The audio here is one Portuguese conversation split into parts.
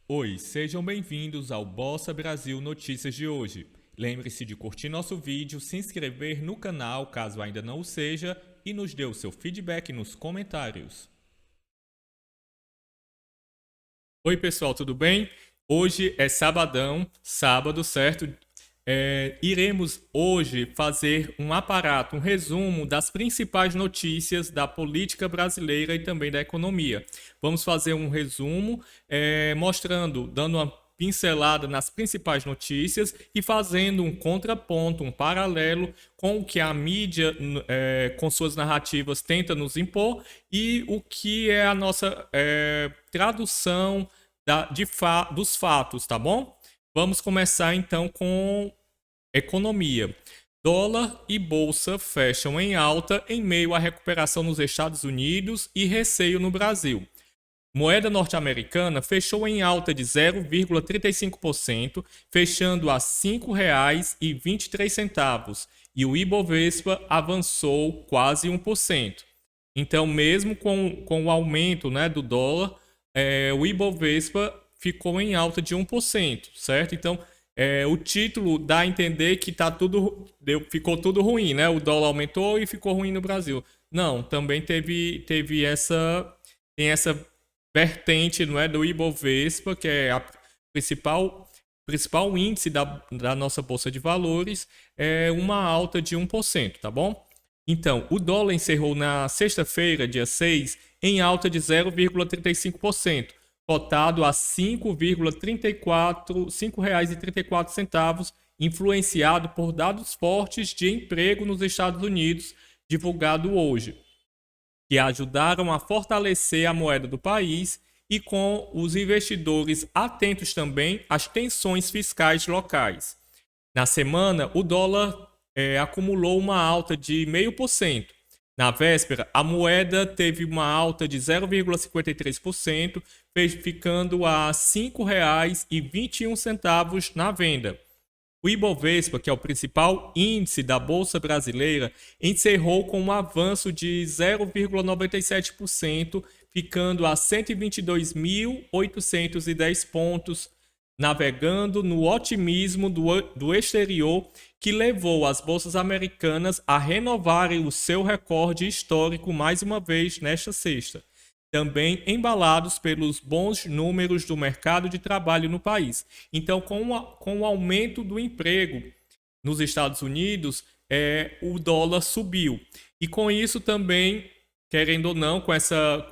Oi, sejam bem-vindos ao Bossa Brasil Notícias de hoje. Lembre-se de curtir nosso vídeo, se inscrever no canal caso ainda não o seja e nos dê o seu feedback nos comentários. Oi pessoal, tudo bem? Hoje é sábado, certo? Iremos hoje fazer um aparato, um resumo das principais notícias da política brasileira e também da economia. Vamos fazer um resumo mostrando, dando uma pincelada nas principais notícias e fazendo um contraponto, um paralelo com o que a mídia, com suas narrativas, tenta nos impor e o que é a nossa tradução dos fatos, tá bom? Vamos começar então com economia. Dólar e bolsa fecham em alta em meio à recuperação nos Estados Unidos e receio no Brasil. Moeda norte-americana fechou em alta de 0,35%, fechando a R$ 5,23, e o Ibovespa avançou quase 1%. Então, mesmo com o aumento, né, do dólar, o Ibovespa ficou em alta de 1%, certo? Então, o título dá a entender que ficou tudo ruim, né? O dólar aumentou e ficou ruim no Brasil. Não, também teve tem essa vertente, não é, do Ibovespa, que é a principal índice da nossa Bolsa de Valores, é uma alta de 1%, tá bom? Então, o dólar encerrou na sexta-feira, dia 6, em alta de 0,35%, cotado a R$ 5,34, influenciado por dados fortes de emprego nos Estados Unidos, divulgado hoje, que ajudaram a fortalecer a moeda do país e com os investidores atentos também às tensões fiscais locais. Na semana, o dólar acumulou uma alta de 0,5%. Na véspera, a moeda teve uma alta de 0,53%, ficando a R$ 5,21 na venda. O Ibovespa, que é o principal índice da Bolsa Brasileira, encerrou com um avanço de 0,97%, ficando a 122.810 pontos, navegando no otimismo do exterior, que levou as bolsas americanas a renovarem o seu recorde histórico mais uma vez nesta sexta, também embalados pelos bons números do mercado de trabalho no país. Então, com o aumento do emprego nos Estados Unidos, o dólar subiu. E com isso também, querendo ou não, com essa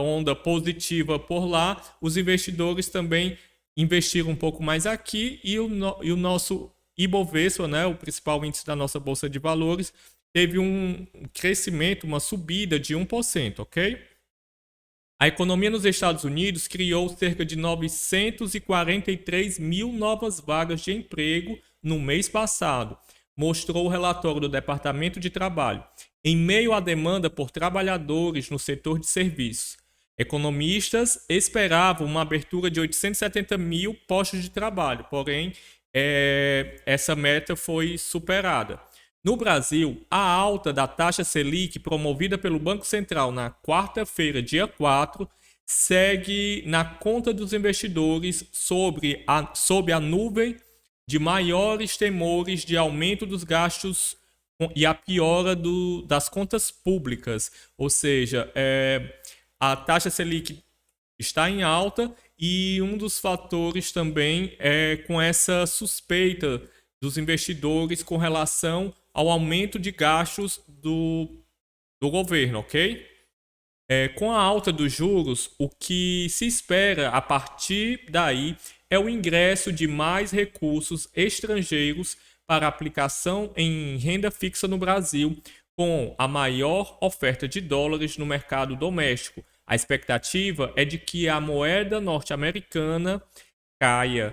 onda positiva por lá, os investidores também investiram um pouco mais aqui e o nosso Ibovespa, né, o principal índice da nossa Bolsa de Valores, teve um crescimento, uma subida de 1%, ok? A economia nos Estados Unidos criou cerca de 943 mil novas vagas de emprego no mês passado, mostrou o relatório do Departamento de Trabalho, em meio à demanda por trabalhadores no setor de serviços. Economistas esperavam uma abertura de 870 mil postos de trabalho, porém, essa meta foi superada. No Brasil, a alta da taxa Selic, promovida pelo Banco Central na quarta-feira, dia 4, segue na conta dos investidores sob a nuvem de maiores temores de aumento dos gastos e a piora das contas públicas. Ou seja, a taxa Selic está em alta e um dos fatores também é com essa suspeita dos investidores com relação ao aumento de gastos do governo, ok? Com a alta dos juros, o que se espera a partir daí é o ingresso de mais recursos estrangeiros para aplicação em renda fixa no Brasil, com a maior oferta de dólares no mercado doméstico. A expectativa é de que a moeda norte-americana caia.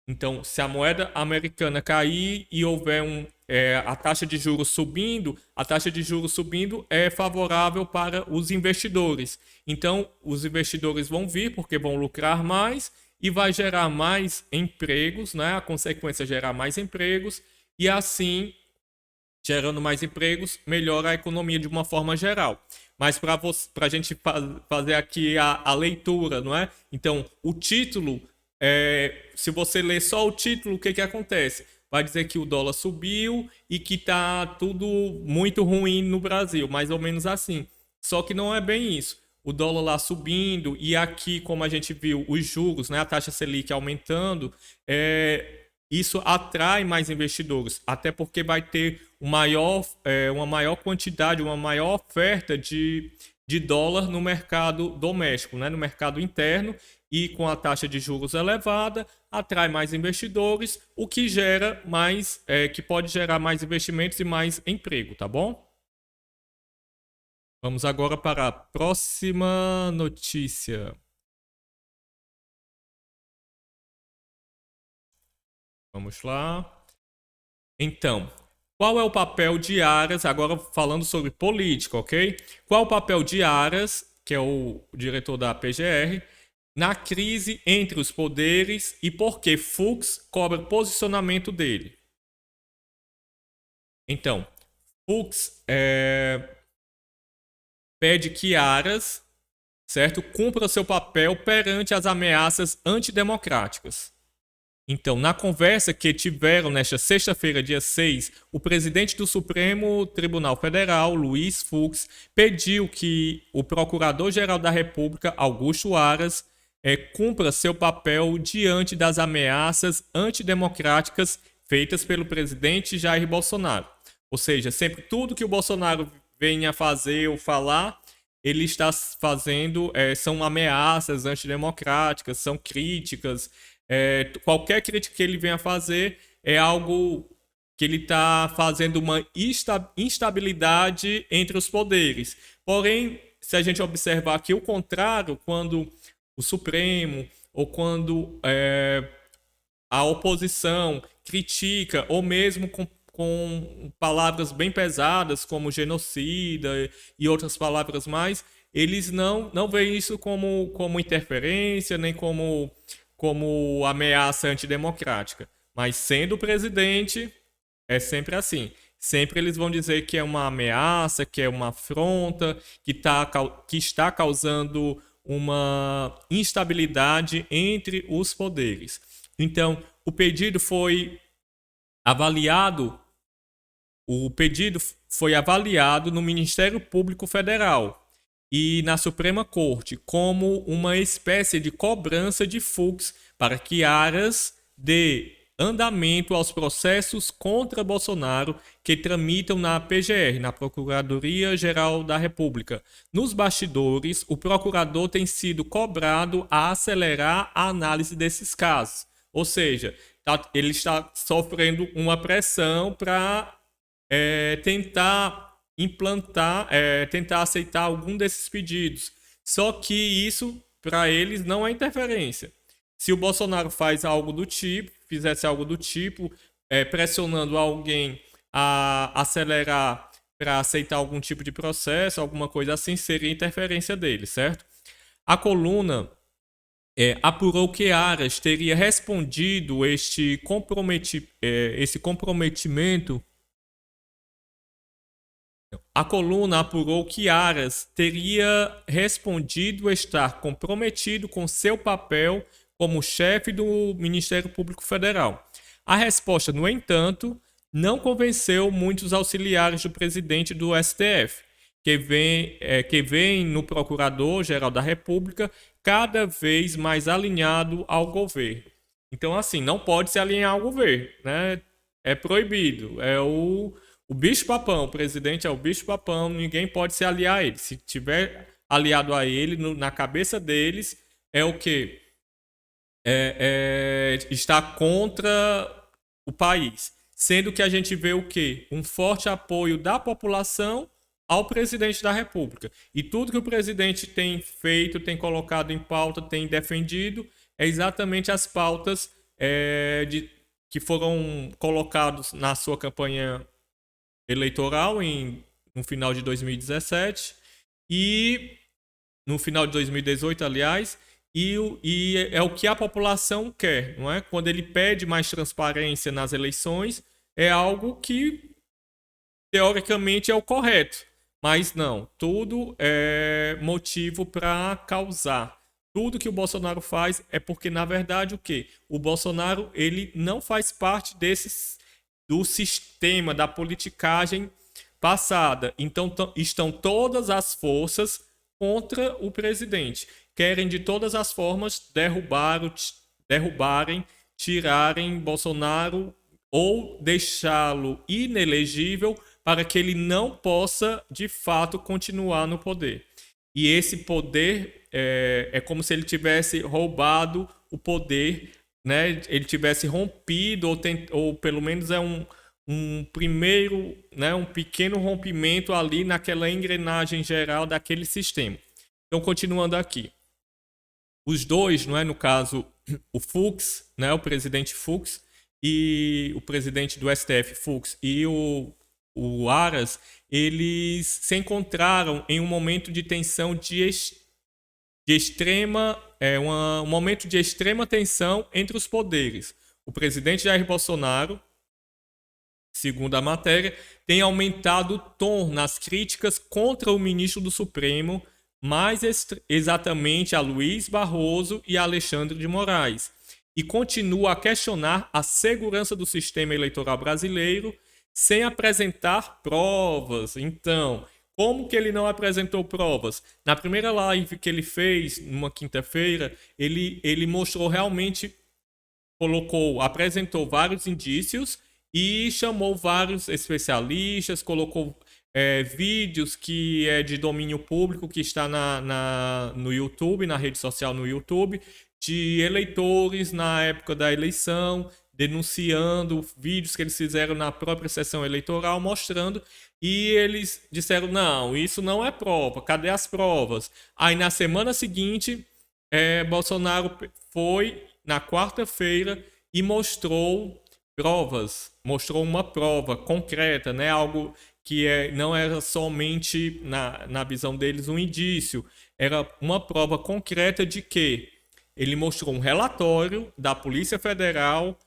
Então, se a moeda americana cair e houver a taxa de juros subindo, a taxa de juros subindo é favorável para os investidores. Então, os investidores vão vir porque vão lucrar mais e vai gerar mais empregos, né? A consequência é gerar mais empregos e assim gerando mais empregos, melhora a economia de uma forma geral. Mas para a gente fazer aqui a leitura, não é? Então, o título, se você ler só o título, o que acontece? Vai dizer que o dólar subiu e que tá tudo muito ruim no Brasil, mais ou menos assim. Só que não é bem isso. O dólar lá subindo e aqui, como a gente viu, os juros, né, a taxa Selic aumentando, isso atrai mais investidores, até porque vai ter uma maior quantidade, uma maior oferta de dólar no mercado doméstico, né, no mercado interno, e com a taxa de juros elevada, atrai mais investidores, o que gera mais, que pode gerar mais investimentos e mais emprego, tá bom? Vamos agora para a próxima notícia. Vamos lá. Então, qual é o papel de Aras, agora falando sobre política, ok? Qual é o papel de Aras, que é o diretor da PGR, na crise entre os poderes e por que Fux cobra posicionamento dele? Então, Fux pede que Aras, certo, cumpra seu papel perante as ameaças antidemocráticas. Então, na conversa que tiveram nesta sexta-feira, dia 6, o presidente do Supremo Tribunal Federal, Luiz Fux, pediu que o Procurador-Geral da República, Augusto Aras, cumpra seu papel diante das ameaças antidemocráticas feitas pelo presidente Jair Bolsonaro. Ou seja, sempre tudo que o Bolsonaro venha fazer ou falar, ele está fazendo, são ameaças antidemocráticas, são críticas. Qualquer crítica que ele venha fazer é algo que ele está fazendo uma instabilidade entre os poderes. Porém, se a gente observar aqui o contrário, quando o Supremo ou quando a oposição critica, ou mesmo com palavras bem pesadas, como genocida e outras palavras mais, eles não veem isso como interferência, nem como ameaça antidemocrática. Mas sendo presidente, é sempre assim. Sempre eles vão dizer que é uma ameaça, que é uma afronta, que está causando uma instabilidade entre os poderes. Então, o pedido foi avaliado no Ministério Público Federal e na Suprema Corte como uma espécie de cobrança de Fux para que Aras dê andamento aos processos contra Bolsonaro que tramitam na PGR, na Procuradoria-Geral da República. Nos bastidores, o procurador tem sido cobrado a acelerar a análise desses casos. Ou seja, ele está sofrendo uma pressão para tentar implantar, tentar aceitar algum desses pedidos. Só que isso, para eles, não é interferência. Se o Bolsonaro fizesse algo do tipo, pressionando alguém a acelerar para aceitar algum tipo de processo, alguma coisa assim, seria interferência dele, certo? A coluna apurou que Aras teria respondido esse comprometimento. A coluna apurou que Aras teria respondido estar comprometido com seu papel como chefe do Ministério Público Federal. A resposta, no entanto, não convenceu muitos auxiliares do presidente do STF, que vem no Procurador-Geral da República cada vez mais alinhado ao governo. Então, assim, não pode se alinhar ao governo, né? É proibido. É o bicho-papão. O presidente é o bicho-papão. Ninguém pode se aliar a ele. Se tiver aliado a ele, na cabeça deles, é o quê? Está contra o país. Sendo que a gente vê o quê? Um forte apoio da população ao presidente da República. E tudo que o presidente tem feito, tem colocado em pauta, tem defendido, é exatamente as pautas que foram colocadas na sua campanha eleitoral no final de 2017 e no final de 2018, aliás, e é o que a população quer, não é? Quando ele pede mais transparência nas eleições, é algo que teoricamente é o correto. Mas não, tudo é motivo para causar. Tudo que o Bolsonaro faz é porque, na verdade, o quê? O Bolsonaro, ele não faz parte do sistema da politicagem passada. Então, estão todas as forças contra o presidente. Querem, de todas as formas, derrubarem, tirarem Bolsonaro ou deixá-lo inelegível para que ele não possa, de fato, continuar no poder. E esse poder é como se ele tivesse roubado o poder, né? Ele tivesse rompido, ou pelo menos é um primeiro, né? Um pequeno rompimento ali naquela engrenagem geral daquele sistema. Então, continuando aqui. Os dois, não é? No caso, o Fux, né? O presidente Fux e o presidente do STF, Fux, e o Aras, eles se encontraram em um momento de tensão de extrema, um momento de extrema tensão entre os poderes. O presidente Jair Bolsonaro, segundo a matéria, tem aumentado o tom nas críticas contra o ministro do Supremo, mais exatamente a Luiz Barroso e a Alexandre de Moraes, e continua a questionar a segurança do sistema eleitoral brasileiro sem apresentar provas. Então, como que ele não apresentou provas? Na primeira live que ele fez, numa quinta-feira, ele mostrou realmente, apresentou vários indícios e chamou vários especialistas, colocou vídeos que é de domínio público, que está no YouTube, na rede social no YouTube, de eleitores na época da eleição, denunciando vídeos que eles fizeram na própria sessão eleitoral, mostrando, e eles disseram, não, isso não é prova, cadê as provas? Aí na semana seguinte, Bolsonaro foi na quarta-feira e mostrou provas, mostrou uma prova concreta, né? Algo que não era somente, na visão deles, um indício, era uma prova concreta de que ele mostrou um relatório da Polícia Federal,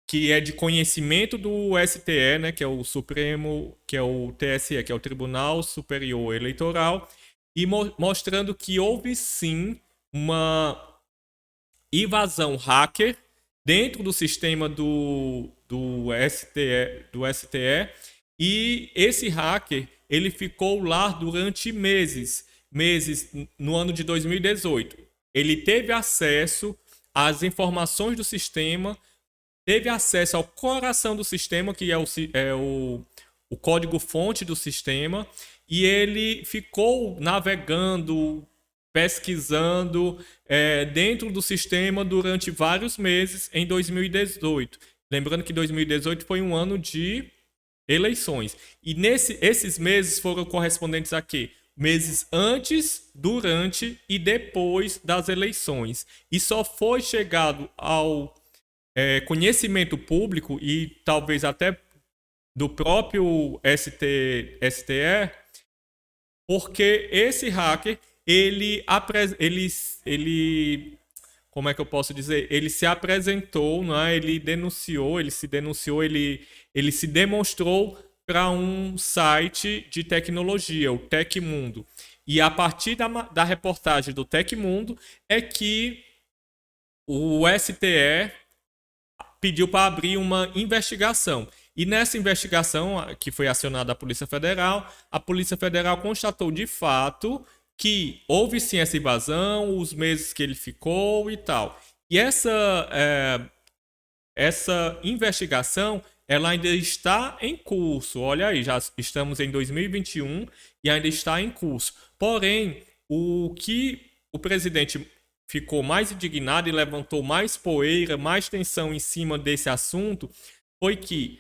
que é de conhecimento do STE, né, que é o Supremo, que é o TSE, que é o Tribunal Superior Eleitoral, e mostrando que houve sim uma invasão hacker dentro do sistema do STE, e esse hacker ele ficou lá durante meses no ano de 2018. Ele teve acesso às informações do sistema, teve acesso ao coração do sistema, que é o código-fonte do sistema, e ele ficou navegando, pesquisando dentro do sistema durante vários meses em 2018. Lembrando que 2018 foi um ano de eleições. E esses meses foram correspondentes a quê? Meses antes, durante e depois das eleições. E só foi chegado ao conhecimento público e talvez até do próprio STE, porque esse hacker, ele como é que eu posso dizer? Ele se apresentou, não é? Ele se demonstrou para um site de tecnologia, o Tecmundo. E a partir da reportagem do Tecmundo é que o STE pediu para abrir uma investigação. E nessa investigação, que foi acionada a Polícia Federal constatou de fato que houve sim essa invasão, os meses que ele ficou e tal. E essa investigação, ela ainda está em curso. Olha aí, já estamos em 2021 e ainda está em curso. Porém, o que o presidente ficou mais indignado e levantou mais poeira, mais tensão em cima desse assunto, foi que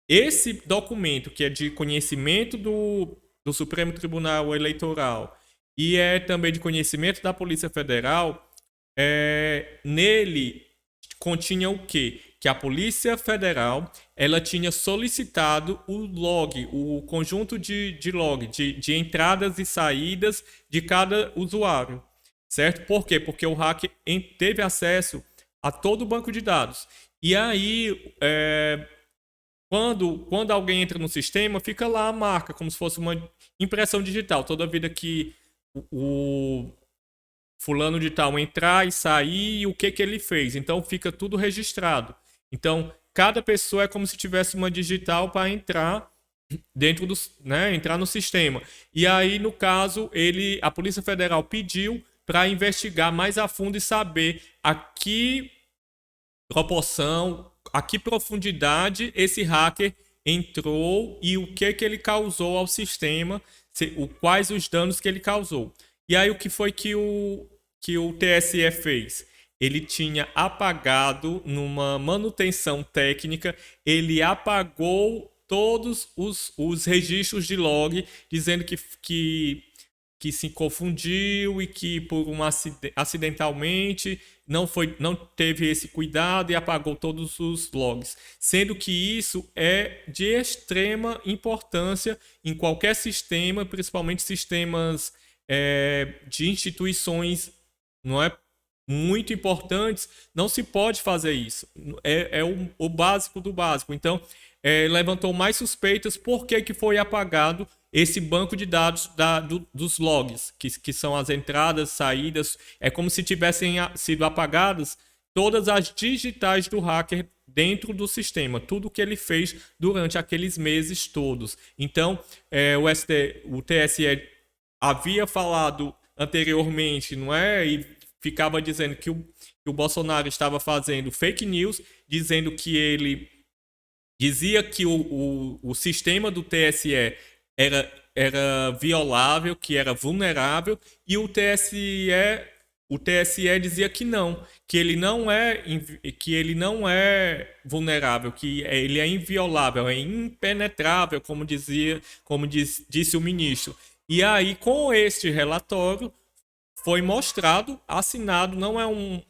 esse documento, que é de conhecimento do Supremo Tribunal Eleitoral e é também de conhecimento da Polícia Federal, nele continha o quê? Que a Polícia Federal ela tinha solicitado o log, o conjunto de log, de entradas e saídas de cada usuário. Certo? Por quê? Porque o hacker teve acesso a todo o banco de dados. E aí, quando alguém entra no sistema, fica lá a marca, como se fosse uma impressão digital. Toda vida que o fulano de tal entrar e sair e o que ele fez. Então fica tudo registrado. Então cada pessoa é como se tivesse uma digital para entrar dentro do, né, entrar no sistema. E aí, no caso, a Polícia Federal pediu para investigar mais a fundo e saber a que proporção, a que profundidade esse hacker entrou e o que ele causou ao sistema, quais os danos que ele causou. E aí o que foi que o TSE fez? Ele tinha apagado numa manutenção técnica, ele apagou todos os registros de log, dizendo que se confundiu e que por acidentalmente não teve esse cuidado e apagou todos os logs, sendo que isso é de extrema importância em qualquer sistema, principalmente sistemas de instituições, não é, muito importantes. Não se pode fazer isso. É o básico do básico. Então, levantou mais suspeitas por que foi apagado esse banco de dados dos logs, que são as entradas, saídas. É como se tivessem sido apagadas todas as digitais do hacker dentro do sistema, tudo que ele fez durante aqueles meses todos. Então, o TSE havia falado anteriormente, não é? E ficava dizendo que o Bolsonaro estava fazendo fake news, dizendo que ele dizia que o sistema do TSE era violável, que era vulnerável, e o TSE dizia que não, que ele não é vulnerável, que ele é inviolável, é impenetrável, disse o ministro. E aí, com este relatório, foi mostrado, assinado, não é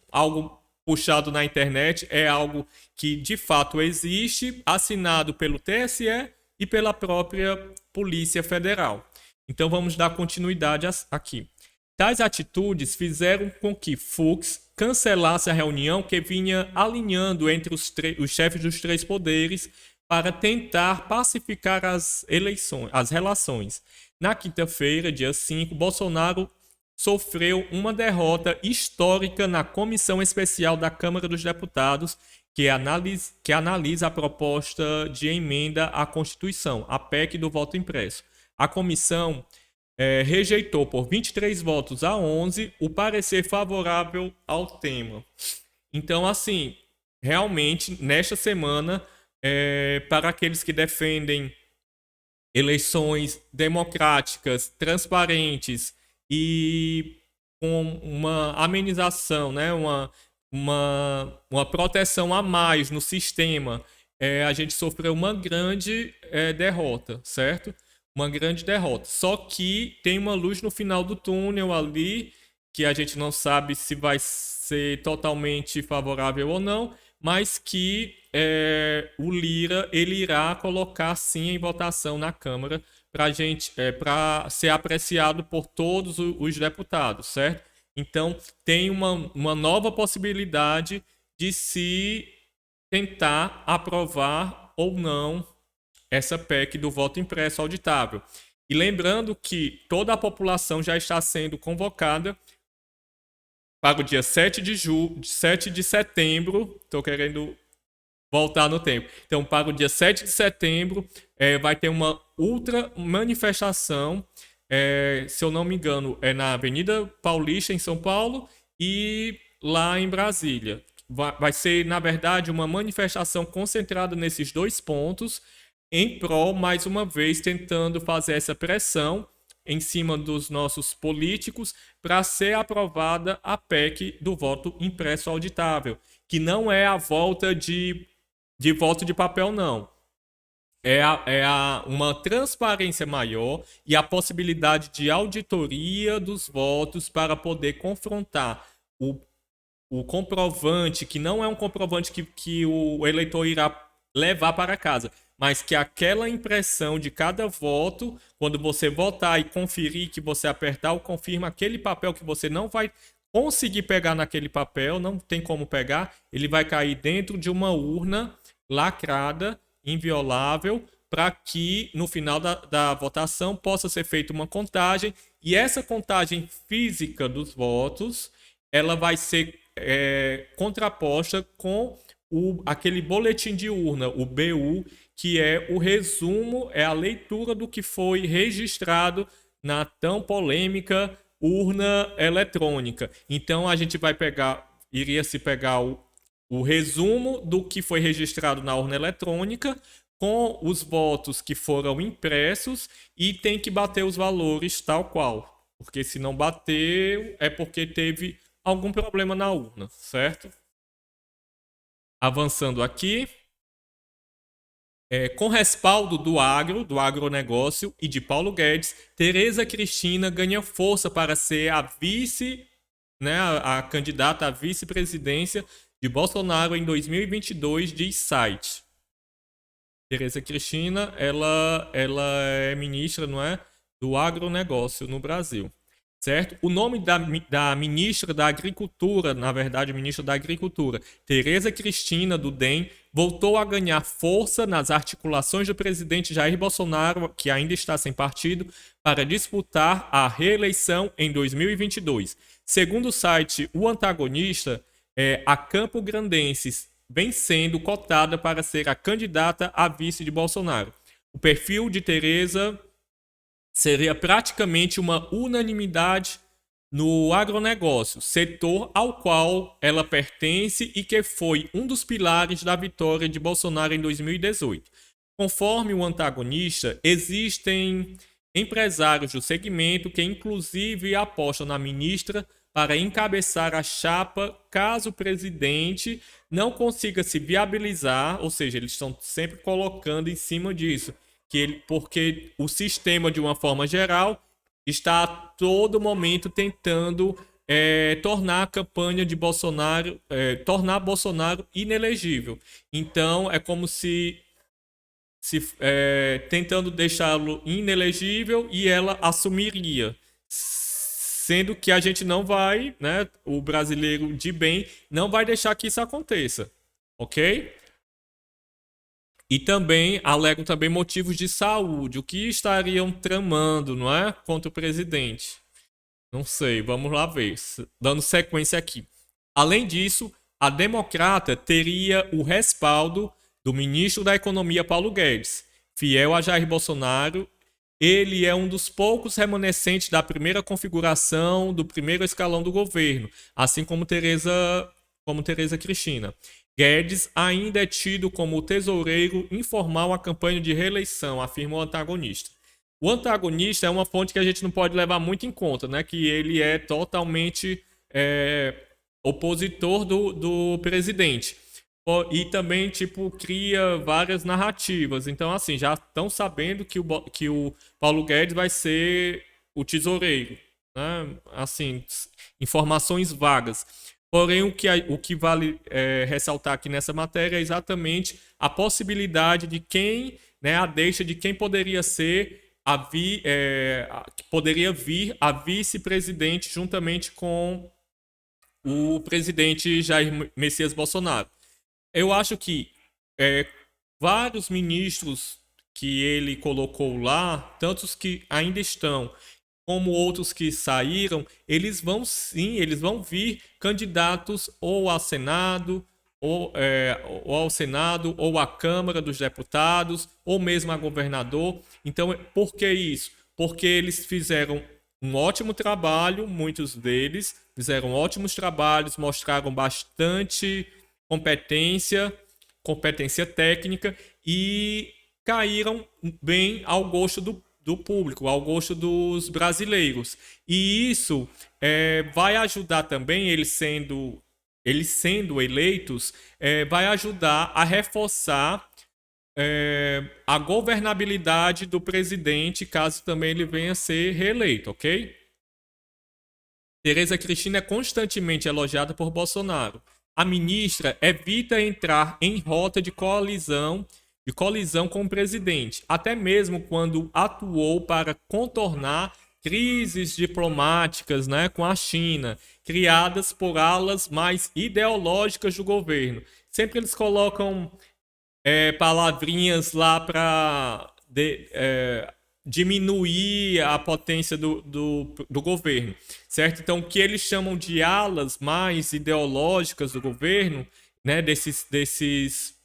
algo puxado na internet, é algo que de fato existe, assinado pelo TSE e pela própria Polícia Federal. Então vamos dar continuidade aqui. Tais atitudes fizeram com que Fux cancelasse a reunião que vinha alinhando entre os chefes dos três poderes para tentar pacificar as relações. Na quinta-feira, dia 5, Bolsonaro sofreu uma derrota histórica na Comissão Especial da Câmara dos Deputados, que analisa a proposta de emenda à Constituição, a PEC do voto impresso. A comissão rejeitou por 23 votos a 11 o parecer favorável ao tema. Então, assim, realmente, nesta semana, para aqueles que defendem eleições democráticas, transparentes e com uma amenização, né? uma proteção a mais no sistema, a gente sofreu uma grande derrota, certo? Uma grande derrota. Só que tem uma luz no final do túnel ali, que a gente não sabe se vai ser totalmente favorável ou não, mas que o Lira ele irá colocar sim em votação na Câmara para ser apreciado por todos os deputados, certo? Então tem uma nova possibilidade de se tentar aprovar ou não essa PEC do voto impresso auditável. E lembrando que toda a população já está sendo convocada para o dia 7 de setembro, estou querendo voltar no tempo. Então, para o dia 7 de setembro, vai ter uma ultra manifestação, se eu não me engano, é na Avenida Paulista, em São Paulo, e lá em Brasília. Vai ser, na verdade, uma manifestação concentrada nesses dois pontos, em prol, mais uma vez, tentando fazer essa pressão em cima dos nossos políticos para ser aprovada a PEC do voto impresso auditável, que não é a volta de voto de papel, não. Uma transparência maior e a possibilidade de auditoria dos votos para poder confrontar o comprovante, que não é um comprovante que o eleitor irá levar para casa, mas que aquela impressão de cada voto, quando você votar e conferir, que você apertar o confirma, aquele papel que você não vai conseguir pegar naquele papel, não tem como pegar, ele vai cair dentro de uma urna lacrada inviolável, para que no final da votação possa ser feita uma contagem, e essa contagem física dos votos ela vai ser contraposta com aquele boletim de urna, o BU, que é o resumo, é a leitura do que foi registrado na tão polêmica urna eletrônica. Então a gente vai iria se pegar o resumo do que foi registrado na urna eletrônica com os votos que foram impressos e tem que bater os valores tal qual. Porque se não bater, é porque teve algum problema na urna, certo? Avançando aqui. Com respaldo do agronegócio e de Paulo Guedes, Tereza Cristina ganha força para ser a vice, né, a candidata à vice-presidência de Bolsonaro em 2022, diz site. Tereza Cristina, ela é ministra, não é, do agronegócio no Brasil, certo? O nome da ministra da Agricultura, na verdade, ministra da Agricultura, Tereza Cristina, do DEM, voltou a ganhar força nas articulações do presidente Jair Bolsonaro, que ainda está sem partido, para disputar a reeleição em 2022. Segundo o site O Antagonista, a Campo Grandense vem sendo cotada para ser a candidata a vice de Bolsonaro. O perfil de Tereza seria praticamente uma unanimidade no agronegócio, setor ao qual ela pertence e que foi um dos pilares da vitória de Bolsonaro em 2018. Conforme o antagonista, existem empresários do segmento que inclusive apostam na ministra para encabeçar a chapa caso o presidente não consiga se viabilizar, ou seja, eles estão sempre colocando em cima disso, porque o sistema, de uma forma geral, está a todo momento tentando tornar a campanha de Bolsonaro, tornar Bolsonaro inelegível. Então, é como se tentando deixá-lo inelegível e ela assumiria. Sendo que a gente não vai, né, o brasileiro de bem, não vai deixar que isso aconteça, ok? E também alegam também motivos de saúde, o que estariam tramando, não é, contra o presidente. Não sei, vamos lá ver, dando sequência aqui. Além disso, a democrata teria o respaldo do ministro da Economia, Paulo Guedes, fiel a Jair Bolsonaro. Ele é um dos poucos remanescentes da primeira configuração do primeiro escalão do governo, assim como Tereza Cristina. Guedes ainda é tido como o tesoureiro informal à campanha de reeleição, afirma o antagonista. O antagonista é uma fonte que a gente não pode levar muito em conta, né? Que ele é totalmente opositor do presidente. E também, tipo, cria várias narrativas. Então, assim, já estão sabendo que o Paulo Guedes vai ser o tesoureiro, né? Assim, informações vagas. Porém, o que vale ressaltar aqui nessa matéria é exatamente a possibilidade de quem, né, a deixa de quem poderia ser poderia vir a vice-presidente juntamente com o presidente Jair Messias Bolsonaro. Eu acho que vários ministros que ele colocou lá, tantos que ainda estão, como outros que saíram, eles vão vir candidatos ou ao Senado, ou ao Senado, ou à Câmara dos Deputados, ou mesmo a governador. Então, por que isso? Porque eles fizeram um ótimo trabalho, muitos deles fizeram ótimos trabalhos, mostraram bastante competência técnica e caíram bem ao gosto do público, ao gosto dos brasileiros. E isso vai ajudar também, eles sendo eleitos, vai ajudar a reforçar a governabilidade do presidente, caso também ele venha a ser reeleito, ok? Tereza Cristina é constantemente elogiada por Bolsonaro. A ministra evita entrar em rota de colisão com o presidente, até mesmo quando atuou para contornar crises diplomáticas, né, com a China, criadas por alas mais ideológicas do governo. Sempre eles colocam palavrinhas lá para diminuir a potência do governo, certo? Então, o que eles chamam de alas mais ideológicas do governo, né, desses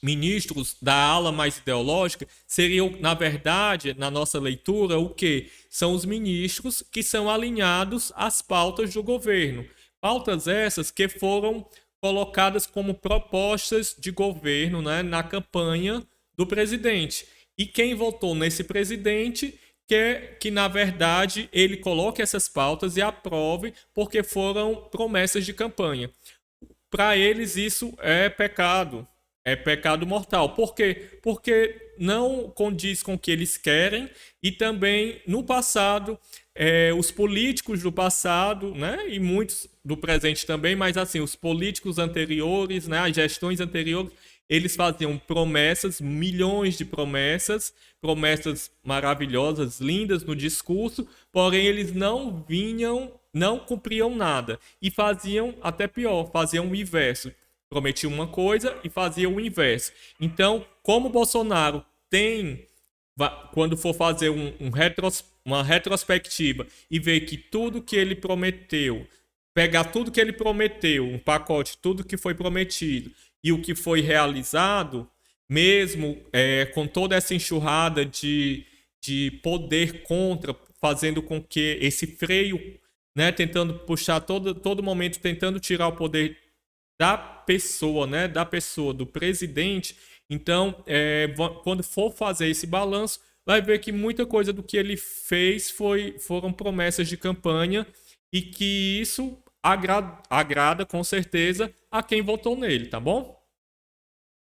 ministros da ala mais ideológica, seriam, na verdade, na nossa leitura, o que? São os ministros que são alinhados às pautas do governo. Pautas essas que foram colocadas como propostas de governo, né, na campanha do presidente. E quem votou nesse presidente quer que, na verdade, ele coloque essas pautas e aprove, porque foram promessas de campanha. Para eles, isso é pecado. É pecado mortal. Por quê? Porque não condiz com o que eles querem e também, no passado, os políticos do passado, né, e muitos do presente também, mas assim, os políticos anteriores, né, as gestões anteriores, eles faziam promessas, milhões de promessas, promessas maravilhosas, lindas no discurso, porém eles não cumpriam nada e faziam até pior, faziam o inverso. Prometiam uma coisa e faziam o inverso. Então, como o Bolsonaro tem, quando for fazer uma retrospectiva e ver que tudo que ele prometeu, pegar tudo que ele prometeu, um pacote, tudo que foi prometido e o que foi realizado, mesmo com toda essa enxurrada de poder contra, fazendo com que esse freio, né, tentando puxar todo momento, tentando tirar o poder da pessoa, né, do presidente. Então, quando for fazer esse balanço, vai ver que muita coisa do que ele fez foram promessas de campanha e que isso agrada com certeza a quem votou nele, tá bom?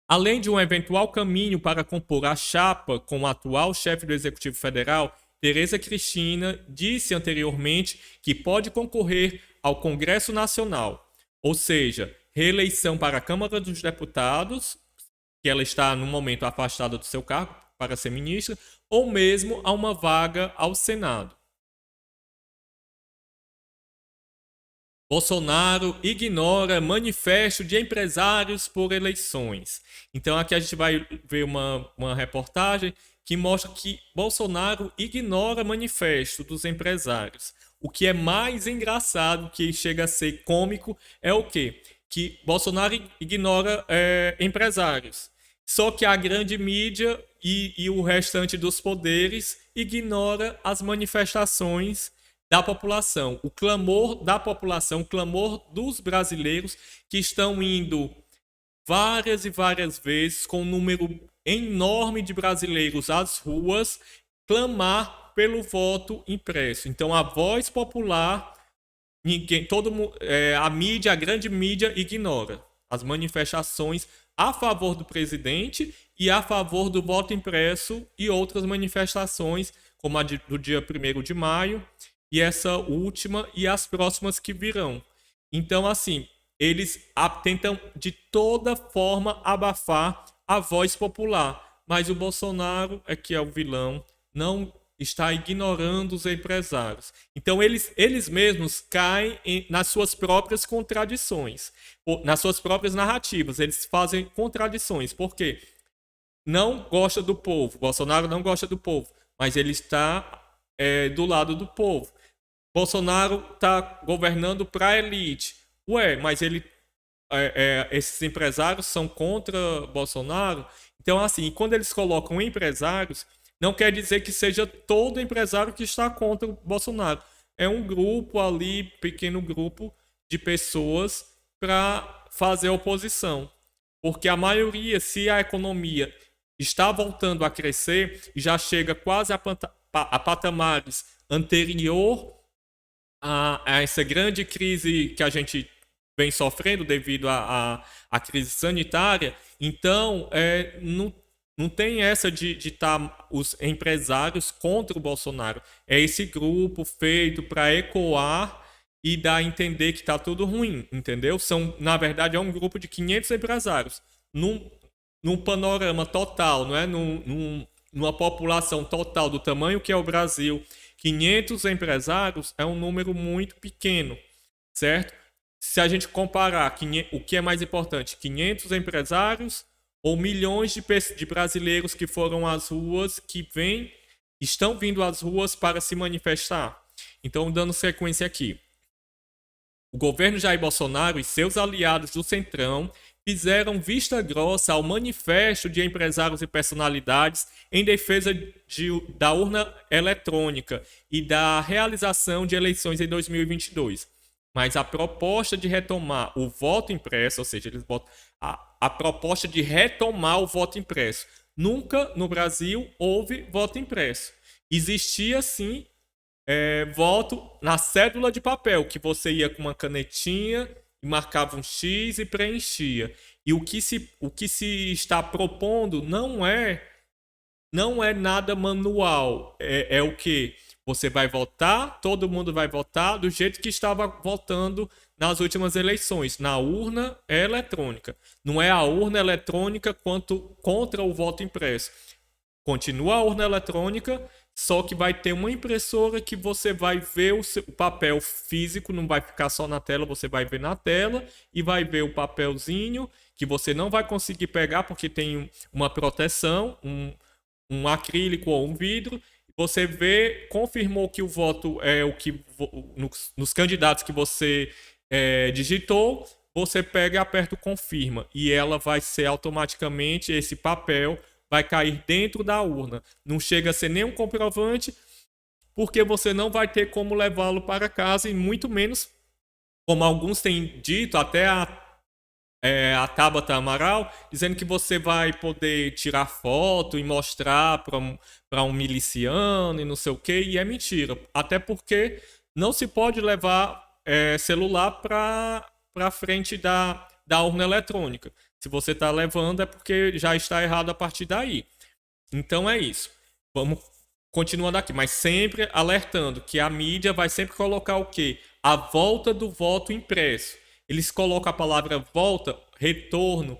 Além de um eventual caminho para compor a chapa com o atual chefe do Executivo Federal, Tereza Cristina disse anteriormente que pode concorrer ao Congresso Nacional, ou seja, reeleição para a Câmara dos Deputados, que ela está no momento afastada do seu cargo para ser ministra, ou mesmo a uma vaga ao Senado. Bolsonaro ignora manifesto de empresários por eleições. Então aqui a gente vai ver uma reportagem que mostra que Bolsonaro ignora manifesto dos empresários. O que é mais engraçado, que chega a ser cômico, é o quê? Que Bolsonaro ignora empresários. Só que a grande mídia e o restante dos poderes ignora as manifestações da população, o clamor da população, o clamor dos brasileiros que estão indo várias e várias vezes com um número enorme de brasileiros às ruas clamar pelo voto impresso. Então a voz popular, a mídia, a grande mídia ignora as manifestações a favor do presidente e a favor do voto impresso e outras manifestações, como a do dia 1º de maio, e essa última e as próximas que virão. Então, assim, eles tentam de toda forma abafar a voz popular, mas o Bolsonaro, que é o vilão, não está ignorando os empresários. Então, eles mesmos caem nas suas próprias contradições, nas suas próprias narrativas. Eles fazem contradições. Por quê? Não gosta do povo. Bolsonaro não gosta do povo, mas ele está do lado do povo. Bolsonaro está governando para a elite. Ué, mas esses empresários são contra Bolsonaro? Então, assim, quando eles colocam empresários, não quer dizer que seja todo empresário que está contra o Bolsonaro. É um grupo ali, pequeno grupo de pessoas para fazer oposição. Porque a maioria, se a economia está voltando a crescer, já chega quase a patamares anterior a essa grande crise que a gente vem sofrendo devido à crise sanitária, então não tem essa de estar os empresários contra o Bolsonaro. É esse grupo feito para ecoar e dar a entender que está tudo ruim, entendeu? Na verdade, é um grupo de 500 empresários. Num panorama total, não é? Numa população total do tamanho que é o Brasil, 500 empresários é um número muito pequeno, certo? Se a gente comparar o que é mais importante, 500 empresários ou milhões de brasileiros que foram às ruas, estão vindo às ruas para se manifestar. Então, dando sequência aqui. O governo Jair Bolsonaro e seus aliados do Centrão fizeram vista grossa ao manifesto de empresários e personalidades em defesa da urna eletrônica e da realização de eleições em 2022. Mas a proposta de retomar o voto impresso, ou seja, eles botam a proposta de retomar o voto impresso. Nunca no Brasil houve voto impresso. Existia sim voto na cédula de papel, que você ia com uma canetinha e marcava um X e preenchia. E o que se está propondo não é nada manual. É o que? Você vai votar, todo mundo vai votar do jeito que estava votando nas últimas eleições, na urna eletrônica. Não é a urna eletrônica contra o voto impresso. Continua a urna eletrônica, só que vai ter uma impressora que você vai ver o papel físico, não vai ficar só na tela, você vai ver na tela e vai ver o papelzinho que você não vai conseguir pegar porque tem uma proteção, um acrílico ou um vidro. Você vê, confirmou que o voto é o que nos candidatos que você digitou, você pega e aperta o confirma e ela vai ser automaticamente, esse papel vai cair dentro da urna. Não chega a ser nenhum comprovante, porque você não vai ter como levá-lo para casa e muito menos, como alguns têm dito, até a Tabata Amaral, dizendo que você vai poder tirar foto e mostrar para um miliciano e não sei o que, e é mentira. Até porque não se pode levar celular para frente da urna eletrônica. Se você está levando é porque já está errado a partir daí. Então é isso. Vamos continuando aqui, mas sempre alertando que a mídia vai sempre colocar o quê? A volta do voto impresso. Eles colocam a palavra volta, retorno,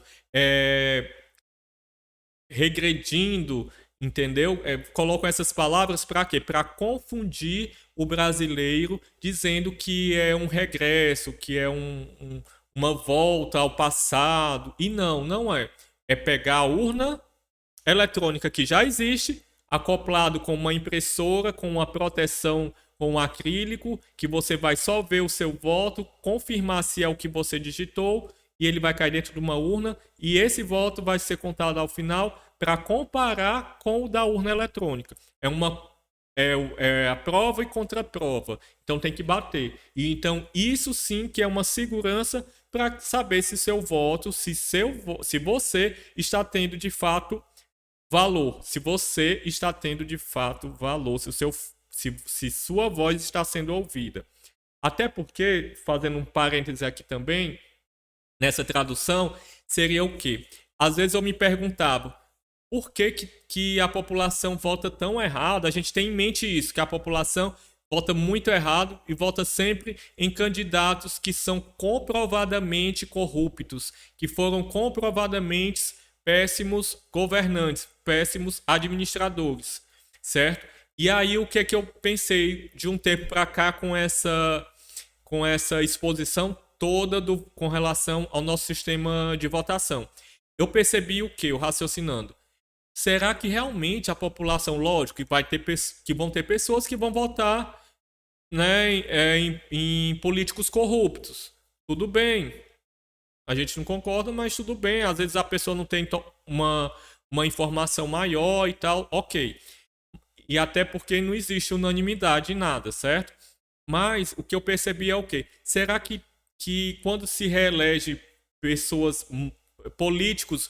regredindo, entendeu? Colocam essas palavras para quê? Para confundir o brasileiro, dizendo que é um regresso, que é uma volta ao passado. E não é. É pegar a urna eletrônica que já existe, acoplado com uma impressora, com uma proteção com um acrílico, que você vai só ver o seu voto, confirmar se é o que você digitou, e ele vai cair dentro de uma urna, e esse voto vai ser contado ao final para comparar com o da urna eletrônica. É a prova e contraprova. Então tem que bater. E então isso sim que é uma segurança para saber se seu voto, se você está tendo de fato valor, se você está tendo de fato valor, se sua voz está sendo ouvida. Até porque, fazendo um parêntese aqui também, nessa tradução, seria o quê? Às vezes eu me perguntava, por que a população vota tão errado? A gente tem em mente isso, que a população vota muito errado e vota sempre em candidatos que são comprovadamente corruptos, que foram comprovadamente péssimos governantes, péssimos administradores, certo? E aí o que é que eu pensei de um tempo para cá com essa exposição toda com relação ao nosso sistema de votação? Eu percebi o que? Eu raciocinando. Será que realmente a população, lógico, que vão ter pessoas que vão votar, né, em políticos corruptos? Tudo bem. A gente não concorda, mas tudo bem. Às vezes a pessoa não tem uma informação maior e tal, ok. E até porque não existe unanimidade em nada, certo? Mas o que eu percebi é o quê? Será que quando se reelege pessoas, políticos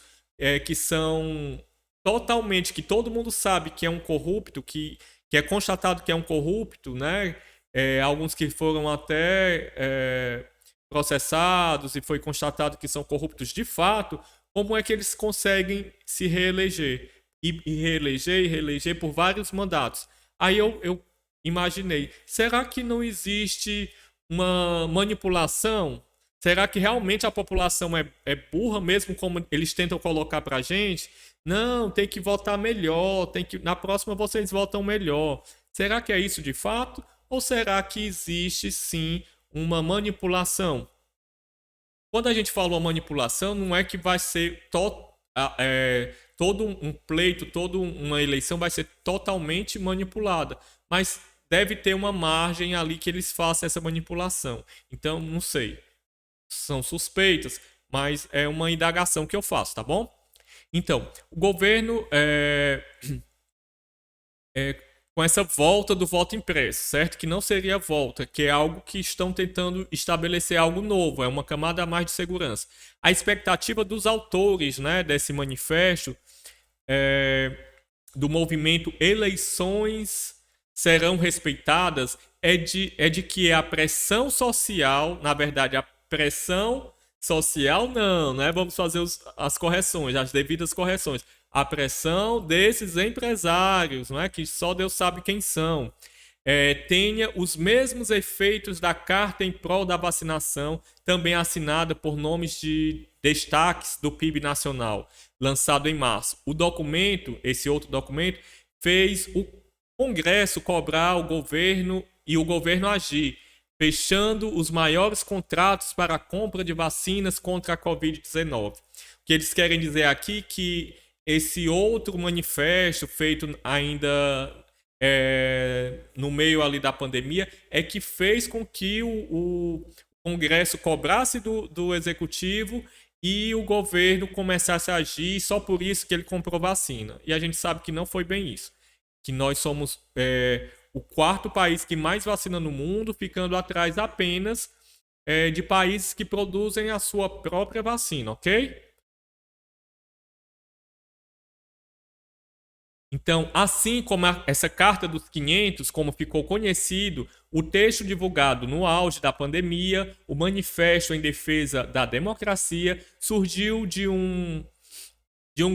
que são totalmente, que todo mundo sabe que é um corrupto, que é constatado que é um corrupto, né? Alguns que foram até processados e foi constatado que são corruptos de fato, como é que eles conseguem se reeleger? E reeleger por vários mandatos. Aí eu imaginei, será que não existe uma manipulação? Será que realmente a população é burra mesmo, como eles tentam colocar pra gente? Não, tem que votar melhor, na próxima vocês votam melhor. Será que é isso de fato? Ou será que existe sim uma manipulação? Quando a gente fala uma manipulação, não é que vai ser todo um pleito, toda uma eleição vai ser totalmente manipulada. Mas deve ter uma margem ali que eles façam essa manipulação. Então, não sei. São suspeitas, mas é uma indagação que eu faço, tá bom? Então, o governo é, com essa volta do voto impresso, certo? Que não seria volta, que é algo que estão tentando estabelecer algo novo, é uma camada a mais de segurança. A expectativa dos autores, né, desse manifesto, é, do movimento Eleições Serão Respeitadas, é de que a pressão social, na verdade, a pressão social não, né? Vamos fazer as correções, as devidas correções. A pressão desses empresários, não é? Que só Deus sabe quem são, tenha os mesmos efeitos da carta em prol da vacinação, também assinada por nomes de destaques do PIB nacional, lançado em março. O documento, esse outro documento, fez o Congresso cobrar o governo e o governo agir, fechando os maiores contratos para a compra de vacinas contra a Covid-19. O que eles querem dizer aqui é que esse outro manifesto feito ainda no meio ali da pandemia é que fez com que o Congresso cobrasse do Executivo e o governo começasse a agir, só por isso que ele comprou vacina. E a gente sabe que não foi bem isso. Que nós somos o quarto país que mais vacina no mundo, ficando atrás apenas de países que produzem a sua própria vacina, ok? Então, assim como essa Carta dos 500, como ficou conhecido, o texto divulgado no auge da pandemia, o Manifesto em Defesa da Democracia, surgiu de um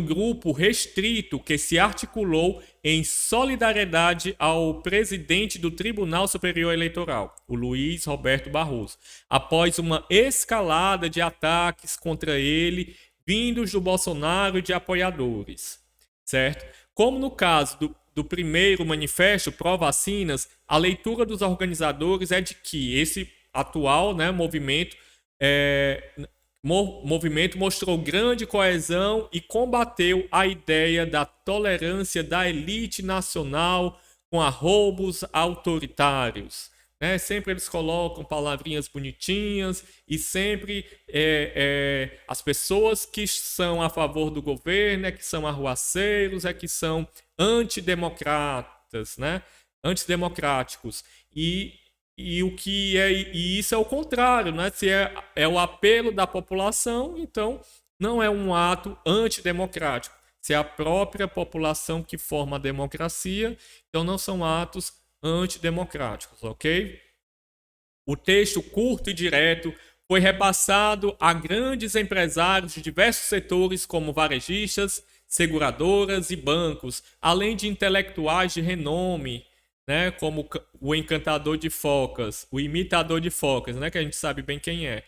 grupo restrito que se articulou em solidariedade ao presidente do Tribunal Superior Eleitoral, o Luiz Roberto Barroso, após uma escalada de ataques contra ele vindos do Bolsonaro e de apoiadores, certo? Como no caso do primeiro manifesto pró-vacinas, a leitura dos organizadores é de que esse atual, né, movimento mostrou grande coesão e combateu a ideia da tolerância da elite nacional com arroubos autoritários. Né? Sempre eles colocam palavrinhas bonitinhas e sempre as pessoas que são a favor do governo que são arruaceiros, que são antidemocratas, né? Antidemocráticos. E isso é o contrário, né? Se é o apelo da população, então não é um ato antidemocrático. Se é a própria população que forma a democracia, então não são atos antidemocráticos, ok? O texto curto e direto foi repassado a grandes empresários de diversos setores, como varejistas, seguradoras e bancos, além de intelectuais de renome, né, como o encantador de focas, o imitador de focas, né, que a gente sabe bem quem é,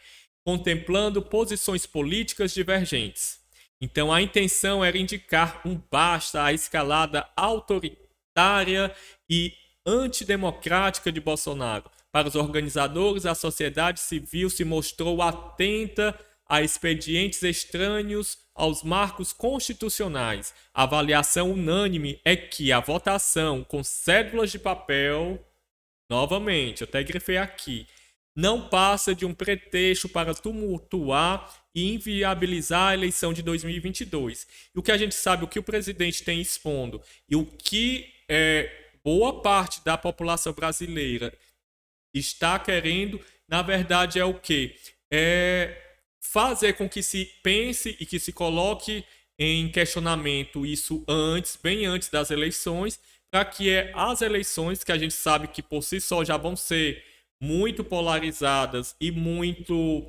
contemplando posições políticas divergentes. Então, a intenção era indicar um basta à escalada autoritária e antidemocrática de Bolsonaro. Para os organizadores, a sociedade civil se mostrou atenta a expedientes estranhos aos marcos constitucionais. A avaliação unânime é que a votação com cédulas de papel, novamente, eu até grifei aqui, não passa de um pretexto para tumultuar e inviabilizar a eleição de 2022. E o que a gente sabe, o que o presidente tem expondo e o que boa parte da população brasileira está querendo, na verdade, é o quê? Fazer com que se pense e que se coloque em questionamento isso antes, bem antes das eleições, para que as eleições, que a gente sabe que por si só já vão ser muito polarizadas e muito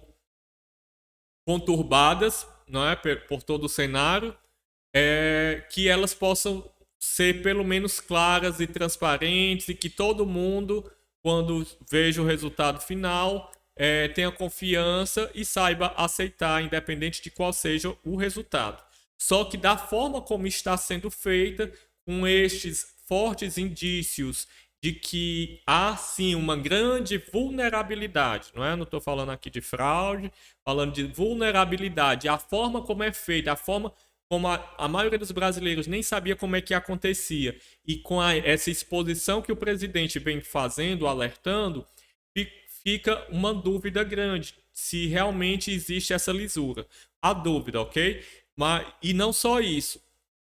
conturbadas, não é, por todo o cenário, que elas possam ser pelo menos claras e transparentes e que todo mundo, quando veja o resultado final, tenha confiança e saiba aceitar, independente de qual seja o resultado. Só que da forma como está sendo feita, com estes fortes indícios de que há sim uma grande vulnerabilidade, não é? Não estou falando aqui de fraude, falando de vulnerabilidade. A forma como é feita, a forma como a maioria dos brasileiros nem sabia como é que acontecia, e com essa exposição que o presidente vem fazendo, alertando, fica uma dúvida grande se realmente existe essa lisura. A dúvida, ok? E não só isso.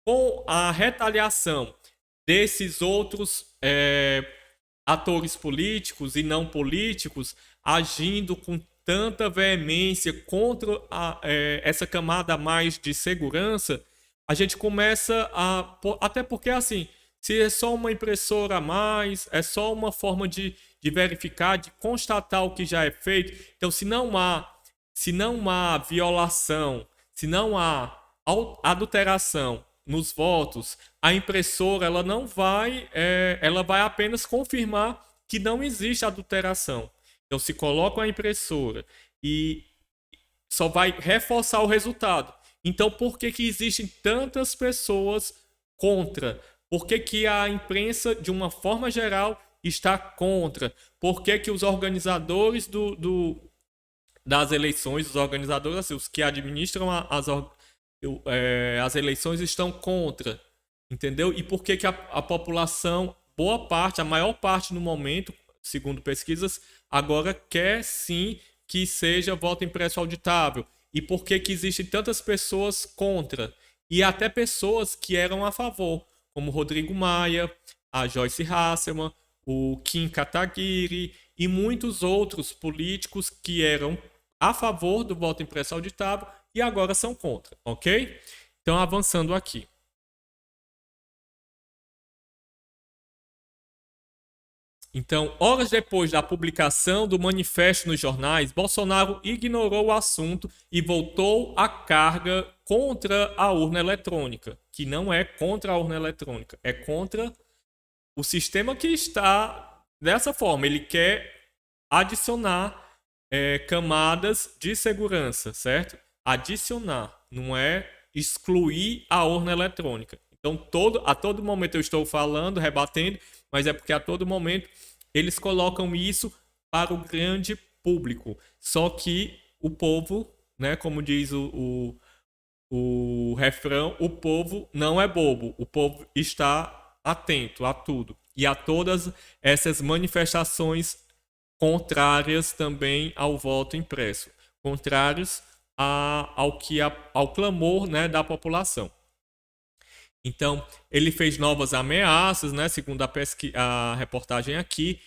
Com a retaliação desses outros atores políticos e não políticos agindo com tanta veemência contra essa camada mais de segurança, a gente começa a... Até porque, assim, se é só uma impressora a mais, é só uma forma de verificar, de constatar o que já é feito. Então, se não há violação, se não há adulteração nos votos, a impressora ela não vai, ela vai apenas confirmar que não existe adulteração. Então, se coloca a impressora e só vai reforçar o resultado. Então, por que existem tantas pessoas contra? Por que a imprensa, de uma forma geral, está contra? Por que os organizadores das eleições, os organizadores, assim, os que administram as eleições estão contra? Entendeu? E por que a população, boa parte, a maior parte no momento, segundo pesquisas, agora quer sim que seja voto impresso auditável? E por que existem tantas pessoas contra? E até pessoas que eram a favor, como Rodrigo Maia, a Joyce Hasselmann, o Kim Kataguiri e muitos outros políticos que eram a favor do voto impresso auditável e agora são contra, ok? Então, avançando aqui. Então, horas depois da publicação do manifesto nos jornais, Bolsonaro ignorou o assunto e voltou à carga contra a urna eletrônica, que não é contra a urna eletrônica, é contra o sistema que está dessa forma. Ele quer adicionar camadas de segurança, certo? Adicionar, não é excluir a urna eletrônica. Então, a todo momento eu estou falando, rebatendo, mas é porque a todo momento eles colocam isso para o grande público. Só que o povo, né, como diz o refrão, o povo não é bobo. O povo está atento a tudo. E a todas essas manifestações contrárias também ao voto impresso. Contrários ao clamor, né, da população. Então, ele fez novas ameaças, né, segundo a reportagem aqui,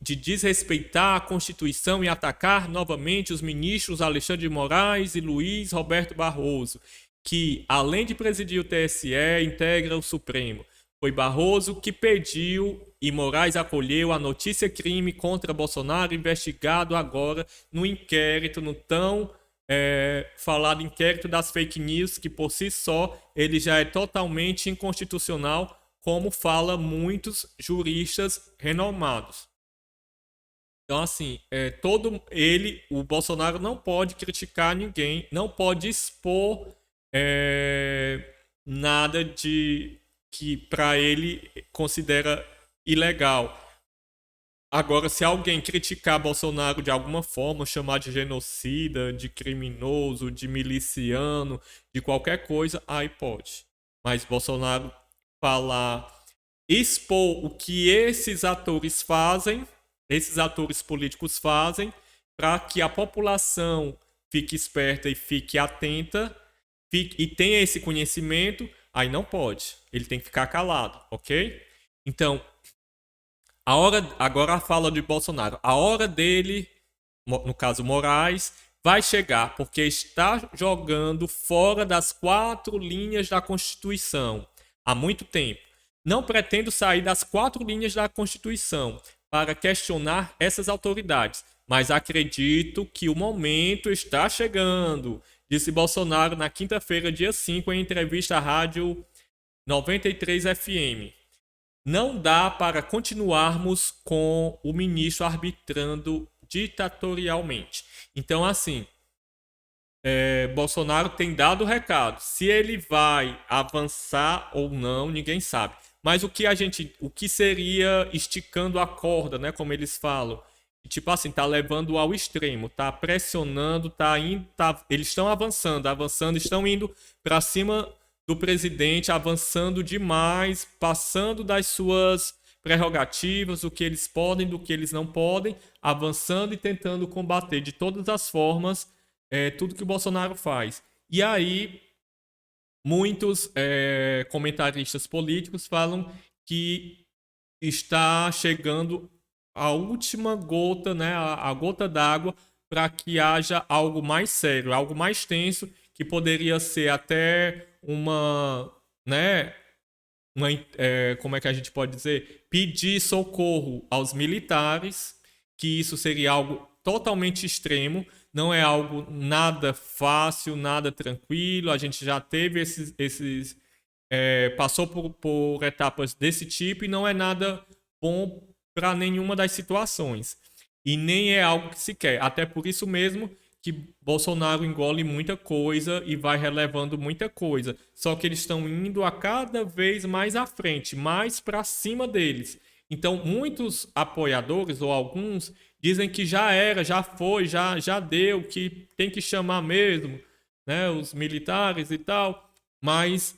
de desrespeitar a Constituição e atacar novamente os ministros Alexandre de Moraes e Luiz Roberto Barroso, que, além de presidir o TSE, integra o Supremo. Foi Barroso que pediu e Moraes acolheu a notícia-crime contra Bolsonaro, investigado agora no inquérito, no tão falado inquérito das fake news, que por si só ele já é totalmente inconstitucional, como fala muitos juristas renomados. Então, assim, o Bolsonaro não pode criticar ninguém, não pode expor nada de que para ele considera ilegal. Agora, se alguém criticar Bolsonaro de alguma forma, chamar de genocida, de criminoso, de miliciano, de qualquer coisa, aí pode. Mas Bolsonaro expor o que esses atores fazem, esses atores políticos fazem, para que a população fique esperta e fique atenta e tenha esse conhecimento, aí não pode. Ele tem que ficar calado, ok? Então, agora a fala de Bolsonaro. A hora dele, no caso Moraes, vai chegar porque está jogando fora das 4 linhas da Constituição há muito tempo. Não pretendo sair das 4 linhas da Constituição para questionar essas autoridades, mas acredito que o momento está chegando, disse Bolsonaro na quinta-feira, dia 5, em entrevista à rádio 93 FM. Não dá para continuarmos com o ministro arbitrando ditatorialmente. Então, assim, Bolsonaro tem dado o recado. Se ele vai avançar ou não, ninguém sabe. Mas o que seria esticando a corda, né? Como eles falam. Tipo assim, tá levando ao extremo, tá pressionando, eles estão avançando, estão indo para cima do presidente avançando demais, passando das suas prerrogativas, o que eles podem, do que eles não podem, avançando e tentando combater de todas as formas tudo que o Bolsonaro faz. E aí, muitos comentaristas políticos falam que está chegando a última gota, né, a gota d'água para que haja algo mais sério, algo mais tenso, que poderia ser até né, como é que a gente pode dizer? Pedir socorro aos militares, que isso seria algo totalmente extremo, não é algo nada fácil, nada tranquilo. A gente já teve passou por etapas desse tipo e não é nada bom para nenhuma das situações. E nem é algo que se quer. Até por isso mesmo que Bolsonaro engole muita coisa e vai relevando muita coisa. Só que eles estão indo a cada vez mais à frente, mais para cima deles. Então, muitos apoiadores, ou alguns, dizem que já era, já foi, já deu, que tem que chamar mesmo, né, os militares e tal. Mas,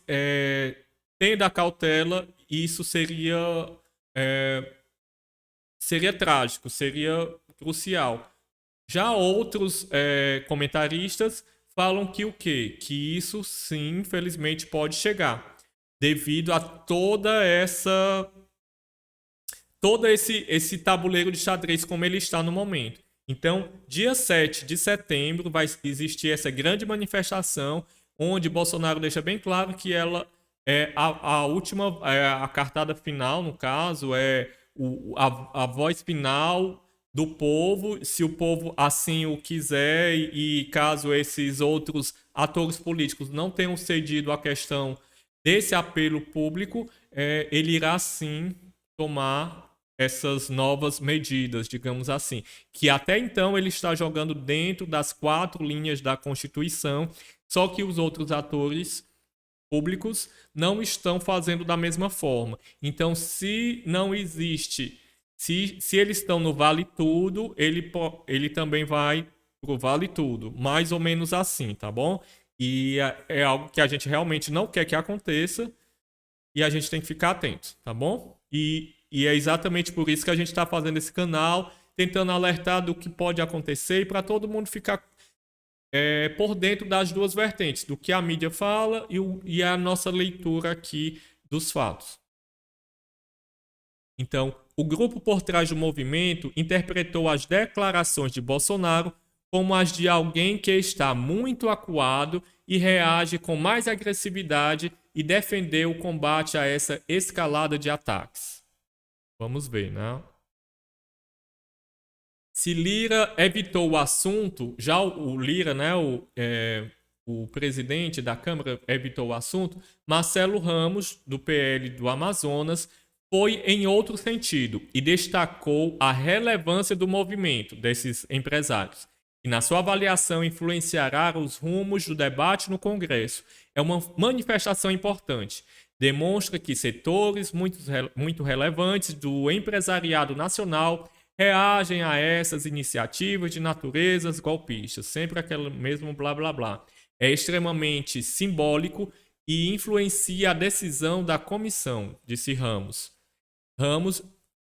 tendo a cautela, isso seria trágico, seria crucial. Já outros comentaristas falam que o quê? Que isso sim, infelizmente, pode chegar. Devido a todo esse tabuleiro de xadrez como ele está no momento. Então, dia 7 de setembro vai existir essa grande manifestação, onde Bolsonaro deixa bem claro que ela é a última, a cartada final, no caso, a voz final do povo, se o povo assim o quiser, e caso esses outros atores políticos não tenham cedido à questão desse apelo público, ele irá sim tomar essas novas medidas, digamos assim, que até então ele está jogando dentro das 4 linhas da Constituição, só que os outros atores públicos não estão fazendo da mesma forma. Então, se não existe, se eles estão no Vale Tudo, ele também vai pro Vale Tudo, mais ou menos assim, tá bom? E é algo que a gente realmente não quer que aconteça e a gente tem que ficar atento, tá bom? E é exatamente por isso que a gente está fazendo esse canal, tentando alertar do que pode acontecer e para todo mundo ficar por dentro das duas vertentes, do que a mídia fala e a nossa leitura aqui dos fatos. Então, o grupo por trás do movimento interpretou as declarações de Bolsonaro como as de alguém que está muito acuado e reage com mais agressividade e defendeu o combate a essa escalada de ataques. Vamos ver, né? Se Lira evitou o assunto, já o Lira, né, o presidente da Câmara, evitou o assunto, Marcelo Ramos, do PL do Amazonas, foi em outro sentido e destacou a relevância do movimento desses empresários, que na sua avaliação influenciará os rumos do debate no Congresso. É uma manifestação importante. Demonstra que setores muito relevantes do empresariado nacional reagem a essas iniciativas de naturezas golpistas, sempre aquele mesmo blá blá blá. É extremamente simbólico e influencia a decisão da comissão, disse Ramos. Ramos,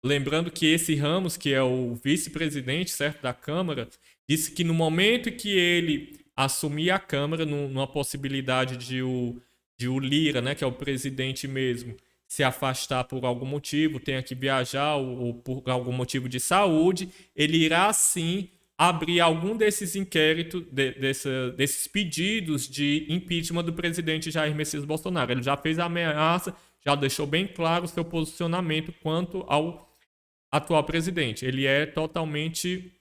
lembrando que esse Ramos, que é o vice-presidente, certo, da Câmara, disse que no momento em que ele assumir a Câmara, numa possibilidade de o Lira, né, que é o presidente mesmo, se afastar por algum motivo, tenha que viajar ou por algum motivo de saúde, ele irá sim abrir algum desses inquéritos, desses pedidos de impeachment do presidente Jair Messias Bolsonaro. Ele já fez a ameaça, já deixou bem claro o seu posicionamento quanto ao atual presidente. Ele é totalmente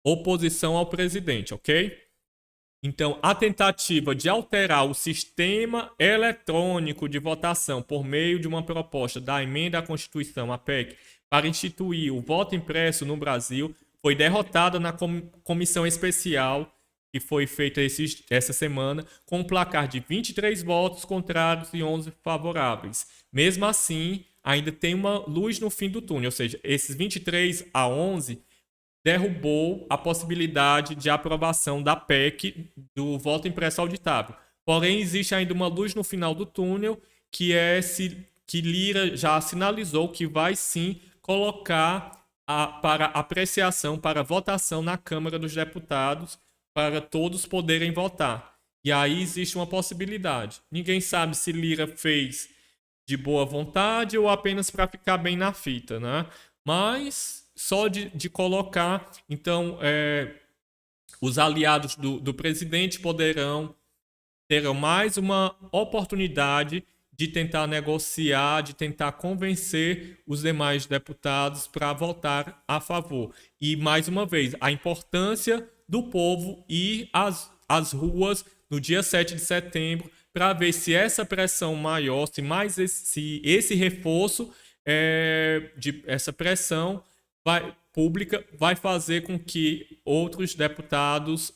oposição ao presidente, ok? Então, a tentativa de alterar o sistema eletrônico de votação por meio de uma proposta da emenda à Constituição, a PEC, para instituir o voto impresso no Brasil, foi derrotada na comissão especial que foi feita essa semana, com um placar de 23 votos contrários e 11 favoráveis. Mesmo assim, ainda tem uma luz no fim do túnel, ou seja, esses 23 a 11 derrubou a possibilidade de aprovação da PEC do voto impresso auditável. Porém, existe ainda uma luz no final do túnel, que é que Lira já sinalizou que vai sim colocar para apreciação, para votação na Câmara dos Deputados, para todos poderem votar. E aí existe uma possibilidade. Ninguém sabe se Lira fez de boa vontade ou apenas para ficar bem na fita, né? Mas só de colocar, então, os aliados do presidente terão mais uma oportunidade de tentar negociar, de tentar convencer os demais deputados para votar a favor. E, mais uma vez, a importância do povo ir às ruas no dia 7 de setembro para ver se essa pressão maior, se esse reforço essa pressão pública vai fazer com que outros deputados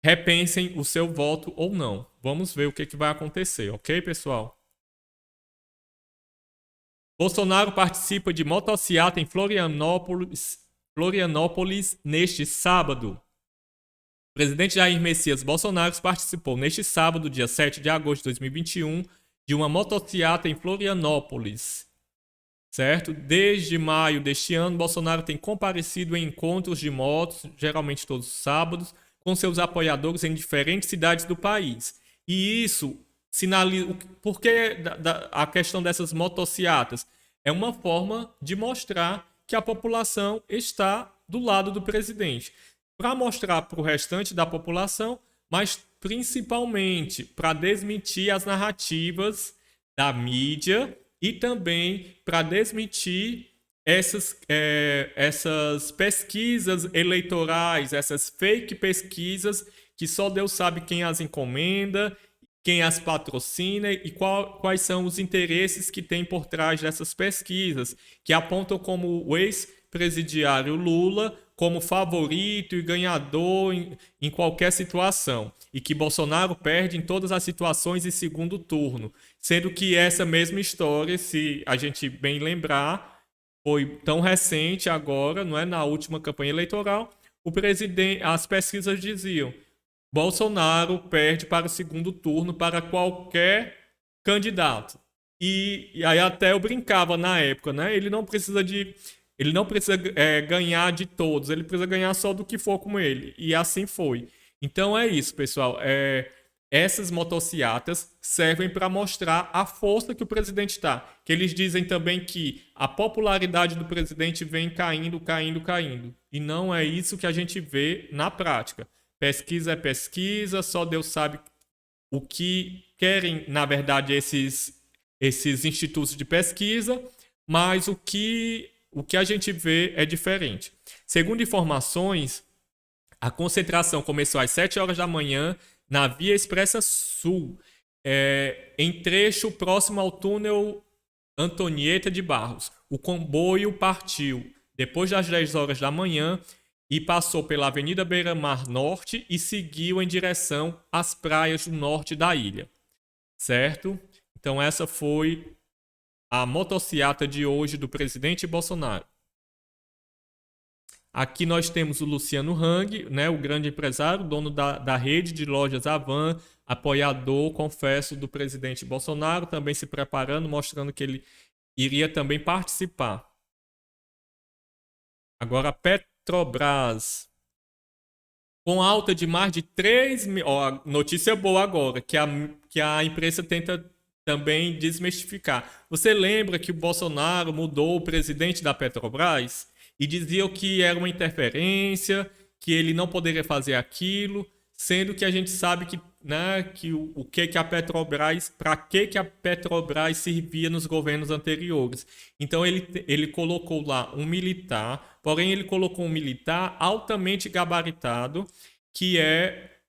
repensem o seu voto ou não. Vamos ver o que vai acontecer, ok, pessoal? Bolsonaro participa de motociata em Florianópolis neste sábado. O presidente Jair Messias Bolsonaro participou neste sábado, dia 7 de agosto de 2021, de uma motociata em Florianópolis. Certo? Desde maio deste ano, Bolsonaro tem comparecido em encontros de motos, geralmente todos os sábados, com seus apoiadores em diferentes cidades do país. E isso sinaliza... Por que a questão dessas motociatas? É uma forma de mostrar que a população está do lado do presidente. Para mostrar para o restante da população, mas principalmente para desmentir as narrativas da mídia e também para desmentir essas pesquisas eleitorais, essas fake pesquisas que só Deus sabe quem as encomenda, quem as patrocina e quais são os interesses que tem por trás dessas pesquisas, que apontam como o ex-presidiário Lula como favorito e ganhador em qualquer situação, e que Bolsonaro perde em todas as situações em segundo turno, sendo que essa mesma história, se a gente bem lembrar, foi tão recente agora, não é, na última campanha eleitoral, as pesquisas diziam: Bolsonaro perde para o segundo turno para qualquer candidato. E aí até eu brincava na época, né? Ele não precisa ganhar de todos, ele precisa ganhar só do que for com ele. E assim foi. Então é isso, pessoal. Essas motociatas servem para mostrar a força que o presidente está. Que eles dizem também que a popularidade do presidente vem caindo, caindo, caindo. E não é isso que a gente vê na prática. Pesquisa é pesquisa, só Deus sabe o que querem, na verdade, esses institutos de pesquisa, mas o que a gente vê é diferente. Segundo informações, a concentração começou às 7 horas da manhã na Via Expressa Sul, em trecho próximo ao túnel Antonieta de Barros. O comboio partiu depois das 10 horas da manhã e passou pela Avenida Beira-Mar Norte e seguiu em direção às praias do norte da ilha. Certo? Então essa foi a motociata de hoje do presidente Bolsonaro. Aqui nós temos o Luciano Hang, né, o grande empresário, dono da rede de lojas Avan, apoiador, confesso, do presidente Bolsonaro, também se preparando, mostrando que ele iria também participar. Agora, Petrobras. Com alta de mais de 3 mil... notícia boa agora, que a imprensa tenta também desmistificar. Você lembra que o Bolsonaro mudou o presidente da Petrobras e dizia que era uma interferência, que ele não poderia fazer aquilo, sendo que a gente sabe que, né, que o que a Petrobras, para que a Petrobras servia nos governos anteriores. Então ele colocou lá um militar, porém ele colocou um militar altamente gabaritado, que é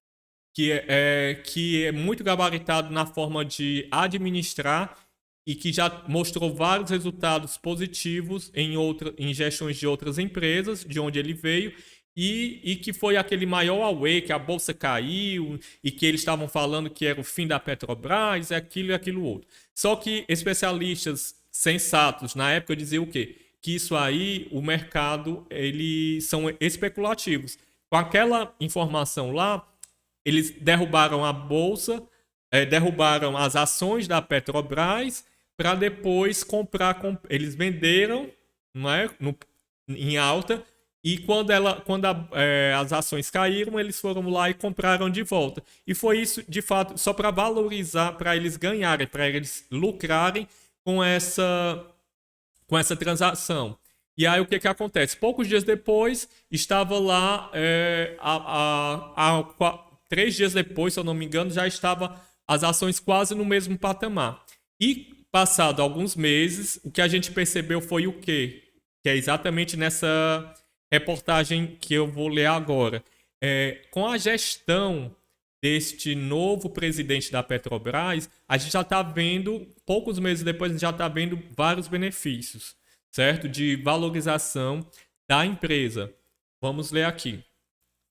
muito gabaritado na forma de administrar e que já mostrou vários resultados positivos em gestões de outras empresas, de onde ele veio, e que foi aquele maior auê, que a bolsa caiu e que eles estavam falando que era o fim da Petrobras, aquilo e aquilo outro. Só que especialistas sensatos na época diziam o quê? Que isso aí, o mercado, eles são especulativos. Com aquela informação lá, eles derrubaram a bolsa, derrubaram as ações da Petrobras para depois comprar. Eles venderam, não é, em alta, e quando as ações caíram, eles foram lá e compraram de volta. E foi isso, de fato, só para valorizar, para eles ganharem, para eles lucrarem com essa transação. E aí o que acontece? Poucos dias depois, estava lá, 3 dias depois, se eu não me engano, já estava as ações quase no mesmo patamar. E passado alguns meses, o que a gente percebeu foi o quê? Que é exatamente nessa reportagem que eu vou ler agora. Com a gestão deste novo presidente da Petrobras, a gente já está vendo, poucos meses depois, a gente já está vendo vários benefícios, certo? De valorização da empresa. Vamos ler aqui.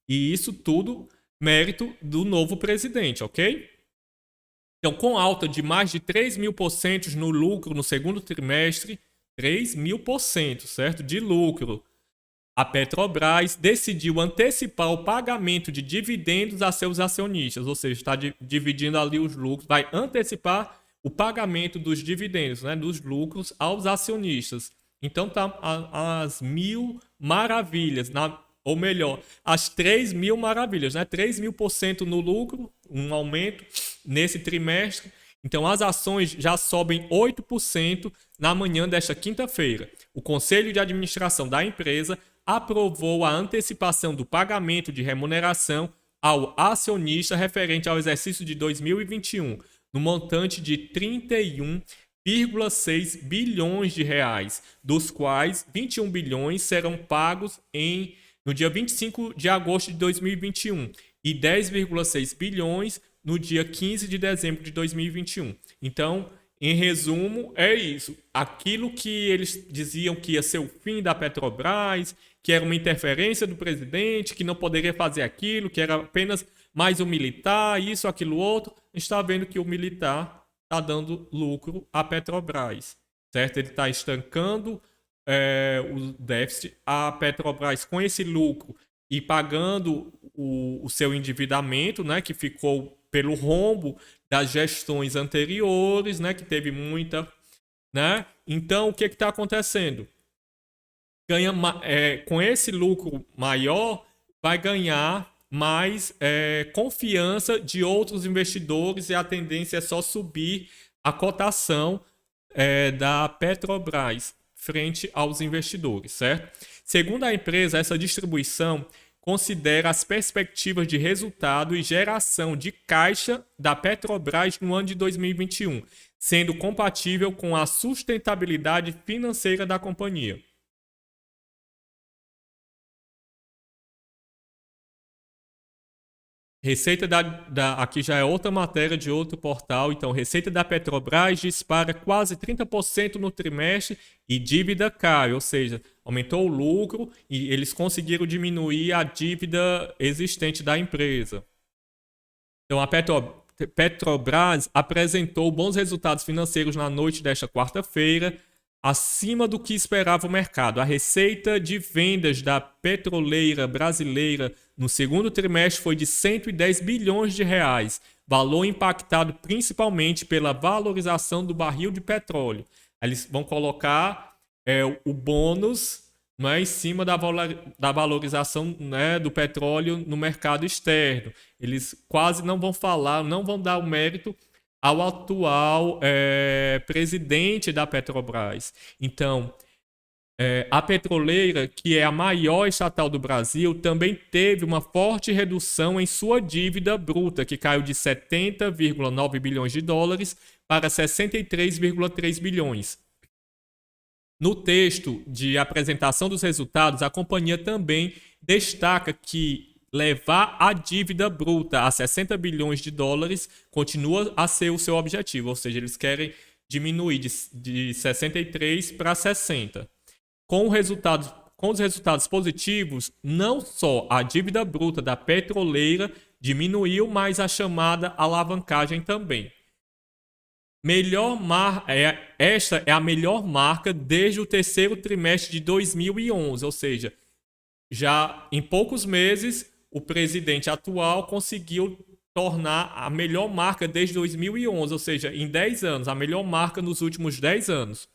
E isso tudo mérito do novo presidente, ok? Então, com alta de mais de 3.000% no lucro no segundo trimestre, 3.000%, certo? De lucro. A Petrobras decidiu antecipar o pagamento de dividendos a seus acionistas, ou seja, está dividindo ali os lucros, vai antecipar o pagamento dos dividendos, né, dos lucros aos acionistas. Então tá as 1.000 maravilhas, ou melhor, as 3.000 maravilhas, né? 3.000% no lucro, um aumento nesse trimestre. Então as ações já sobem 8% na manhã desta quinta-feira. O Conselho de Administração da empresa aprovou a antecipação do pagamento de remuneração ao acionista referente ao exercício de 2021, no montante de 31,6 bilhões de reais, dos quais 21 bilhões serão pagos no dia 25 de agosto de 2021 e 10,6 bilhões no dia 15 de dezembro de 2021. Então, em resumo, é isso. Aquilo que eles diziam que ia ser o fim da Petrobras, que era uma interferência do presidente, que não poderia fazer aquilo, que era apenas mais um militar, isso, aquilo, outro. A gente está vendo que o militar está dando lucro à Petrobras, certo? Ele está estancando o déficit. A Petrobras, com esse lucro e pagando o seu endividamento, né, que ficou pelo rombo das gestões anteriores, né, que teve muita, né? Então, o que está acontecendo? Com esse lucro maior, vai ganhar mais confiança de outros investidores e a tendência é só subir a cotação da Petrobras frente aos investidores, certo? Segundo a empresa, essa distribuição considera as perspectivas de resultado e geração de caixa da Petrobras no ano de 2021, sendo compatível com a sustentabilidade financeira da companhia. Receita aqui já é outra matéria de outro portal. Então, receita da Petrobras dispara quase 30% no trimestre e dívida cai, ou seja, aumentou o lucro e eles conseguiram diminuir a dívida existente da empresa. Então, a Petrobras apresentou bons resultados financeiros na noite desta quarta-feira, acima do que esperava o mercado. A receita de vendas da petroleira brasileira no segundo trimestre foi de 110 bilhões de reais, valor impactado principalmente pela valorização do barril de petróleo. Eles vão colocar o bônus, né, em cima da valorização, né, do petróleo no mercado externo. Eles quase não vão falar, não vão dar o mérito ao atual presidente da Petrobras. Então, a petroleira, que é a maior estatal do Brasil, também teve uma forte redução em sua dívida bruta, que caiu de 70,9 bilhões de dólares para 63,3 bilhões. No texto de apresentação dos resultados, a companhia também destaca que levar a dívida bruta a 60 bilhões de dólares continua a ser o seu objetivo, ou seja, eles querem diminuir de 63 para 60. Com os resultados positivos, não só a dívida bruta da petroleira diminuiu, mas a chamada alavancagem também. Esta é a melhor marca desde o terceiro trimestre de 2011, ou seja, já em poucos meses o presidente atual conseguiu tornar a melhor marca desde 2011, ou seja, em 10 anos, a melhor marca nos últimos 10 anos.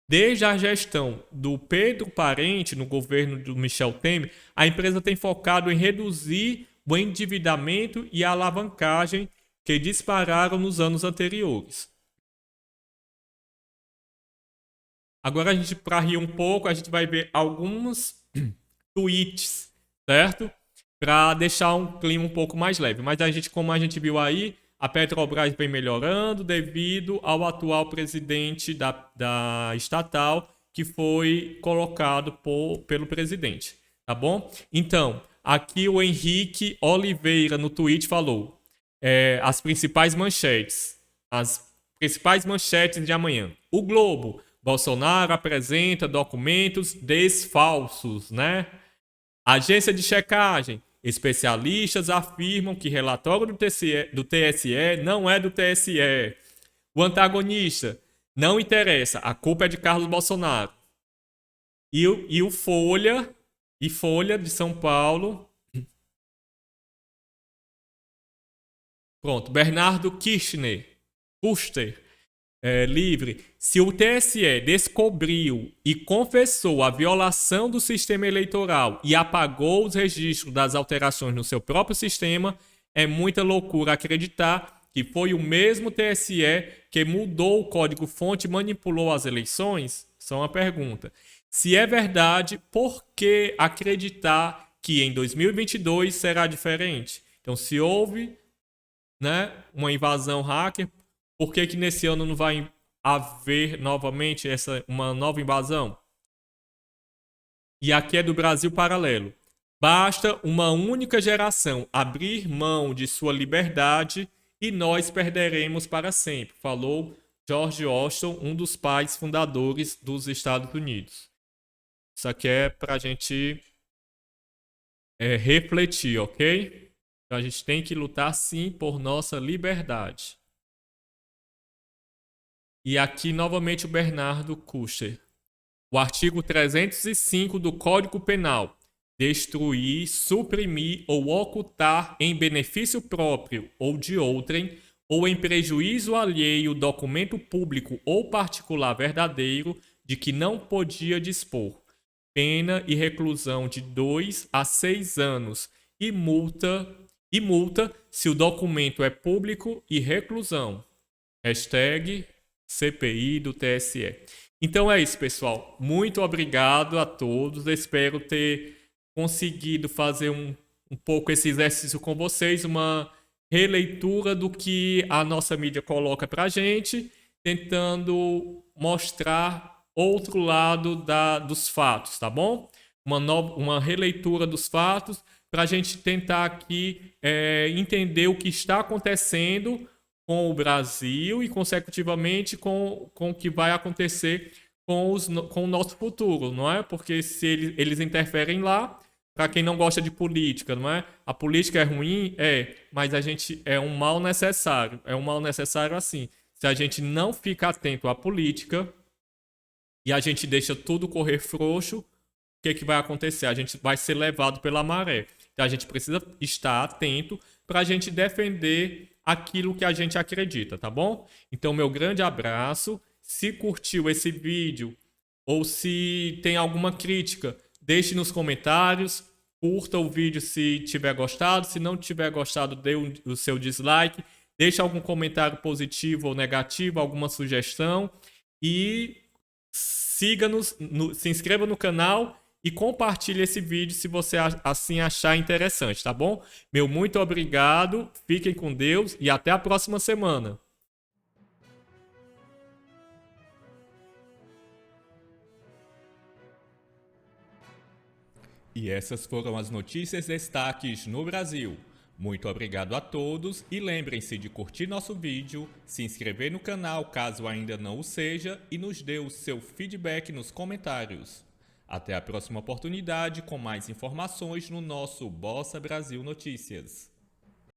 Desde a gestão do Pedro Parente, no governo do Michel Temer, a empresa tem focado em reduzir o endividamento e a alavancagem que dispararam nos anos anteriores. Agora, para rir um pouco, a gente vai ver alguns tweets, certo? Para deixar um clima um pouco mais leve. Mas como a gente viu aí, a Petrobras vem melhorando devido ao atual presidente da estatal, que foi colocado pelo presidente, tá bom? Então, aqui o Henrique Oliveira no tweet falou as principais manchetes. As principais manchetes de amanhã. O Globo. Bolsonaro apresenta documentos desfalsos, né? Agência de checagem. Especialistas afirmam que relatório do TSE não é do TSE. O antagonista. Não interessa, a culpa é de Carlos Bolsonaro. E o Folha de São Paulo. Pronto, Bernardo Kuster. Livre. Se o TSE descobriu e confessou a violação do sistema eleitoral e apagou os registros das alterações no seu próprio sistema, é muita loucura acreditar que foi o mesmo TSE que mudou o código-fonte e manipulou as eleições? Só uma pergunta. Se é verdade, por que acreditar que em 2022 será diferente? Então, se houve, né, uma invasão hacker, por que nesse ano não vai haver novamente uma nova invasão? E aqui é do Brasil Paralelo. Basta uma única geração abrir mão de sua liberdade e nós perderemos para sempre, falou George Washington, um dos pais fundadores dos Estados Unidos. Isso aqui é para a gente refletir, ok? Então a gente tem que lutar sim por nossa liberdade. E aqui, novamente, o Bernardo Kuster. O artigo 305 do Código Penal. Destruir, suprimir ou ocultar em benefício próprio ou de outrem, ou em prejuízo alheio, documento público ou particular verdadeiro de que não podia dispor. Pena e reclusão de 2 a 6 anos e multa se o documento é público e reclusão. Hashtag CPI do TSE. Então é isso, pessoal. Muito obrigado a todos. Espero ter conseguido fazer um pouco esse exercício com vocês, uma releitura do que a nossa mídia coloca pra gente, tentando mostrar outro lado dos fatos, tá bom? Uma releitura dos fatos para a gente tentar aqui entender o que está acontecendo com o Brasil e, consecutivamente, com o que vai acontecer com o nosso futuro, não é? Porque se eles interferem lá, para quem não gosta de política, não é? A política é ruim? Mas a gente é um mal necessário. É um mal necessário assim. Se a gente não fica atento à política e a gente deixa tudo correr frouxo, o que vai acontecer? A gente vai ser levado pela maré. Então a gente precisa estar atento para a gente defender aquilo que a gente acredita, tá bom? Então, meu grande abraço. Se curtiu esse vídeo ou se tem alguma crítica, deixe nos comentários. Curta o vídeo se tiver gostado. Se não tiver gostado, dê o seu dislike. Deixe algum comentário positivo ou negativo, alguma sugestão. E siga-nos, se inscreva no canal e compartilhe esse vídeo se você assim achar interessante, tá bom? Meu muito obrigado, fiquem com Deus e até a próxima semana. E essas foram as notícias destaques no Brasil. Muito obrigado a todos e lembrem-se de curtir nosso vídeo, se inscrever no canal caso ainda não o seja e nos dê o seu feedback nos comentários. Até a próxima oportunidade com mais informações no nosso Bossa Brasil Notícias.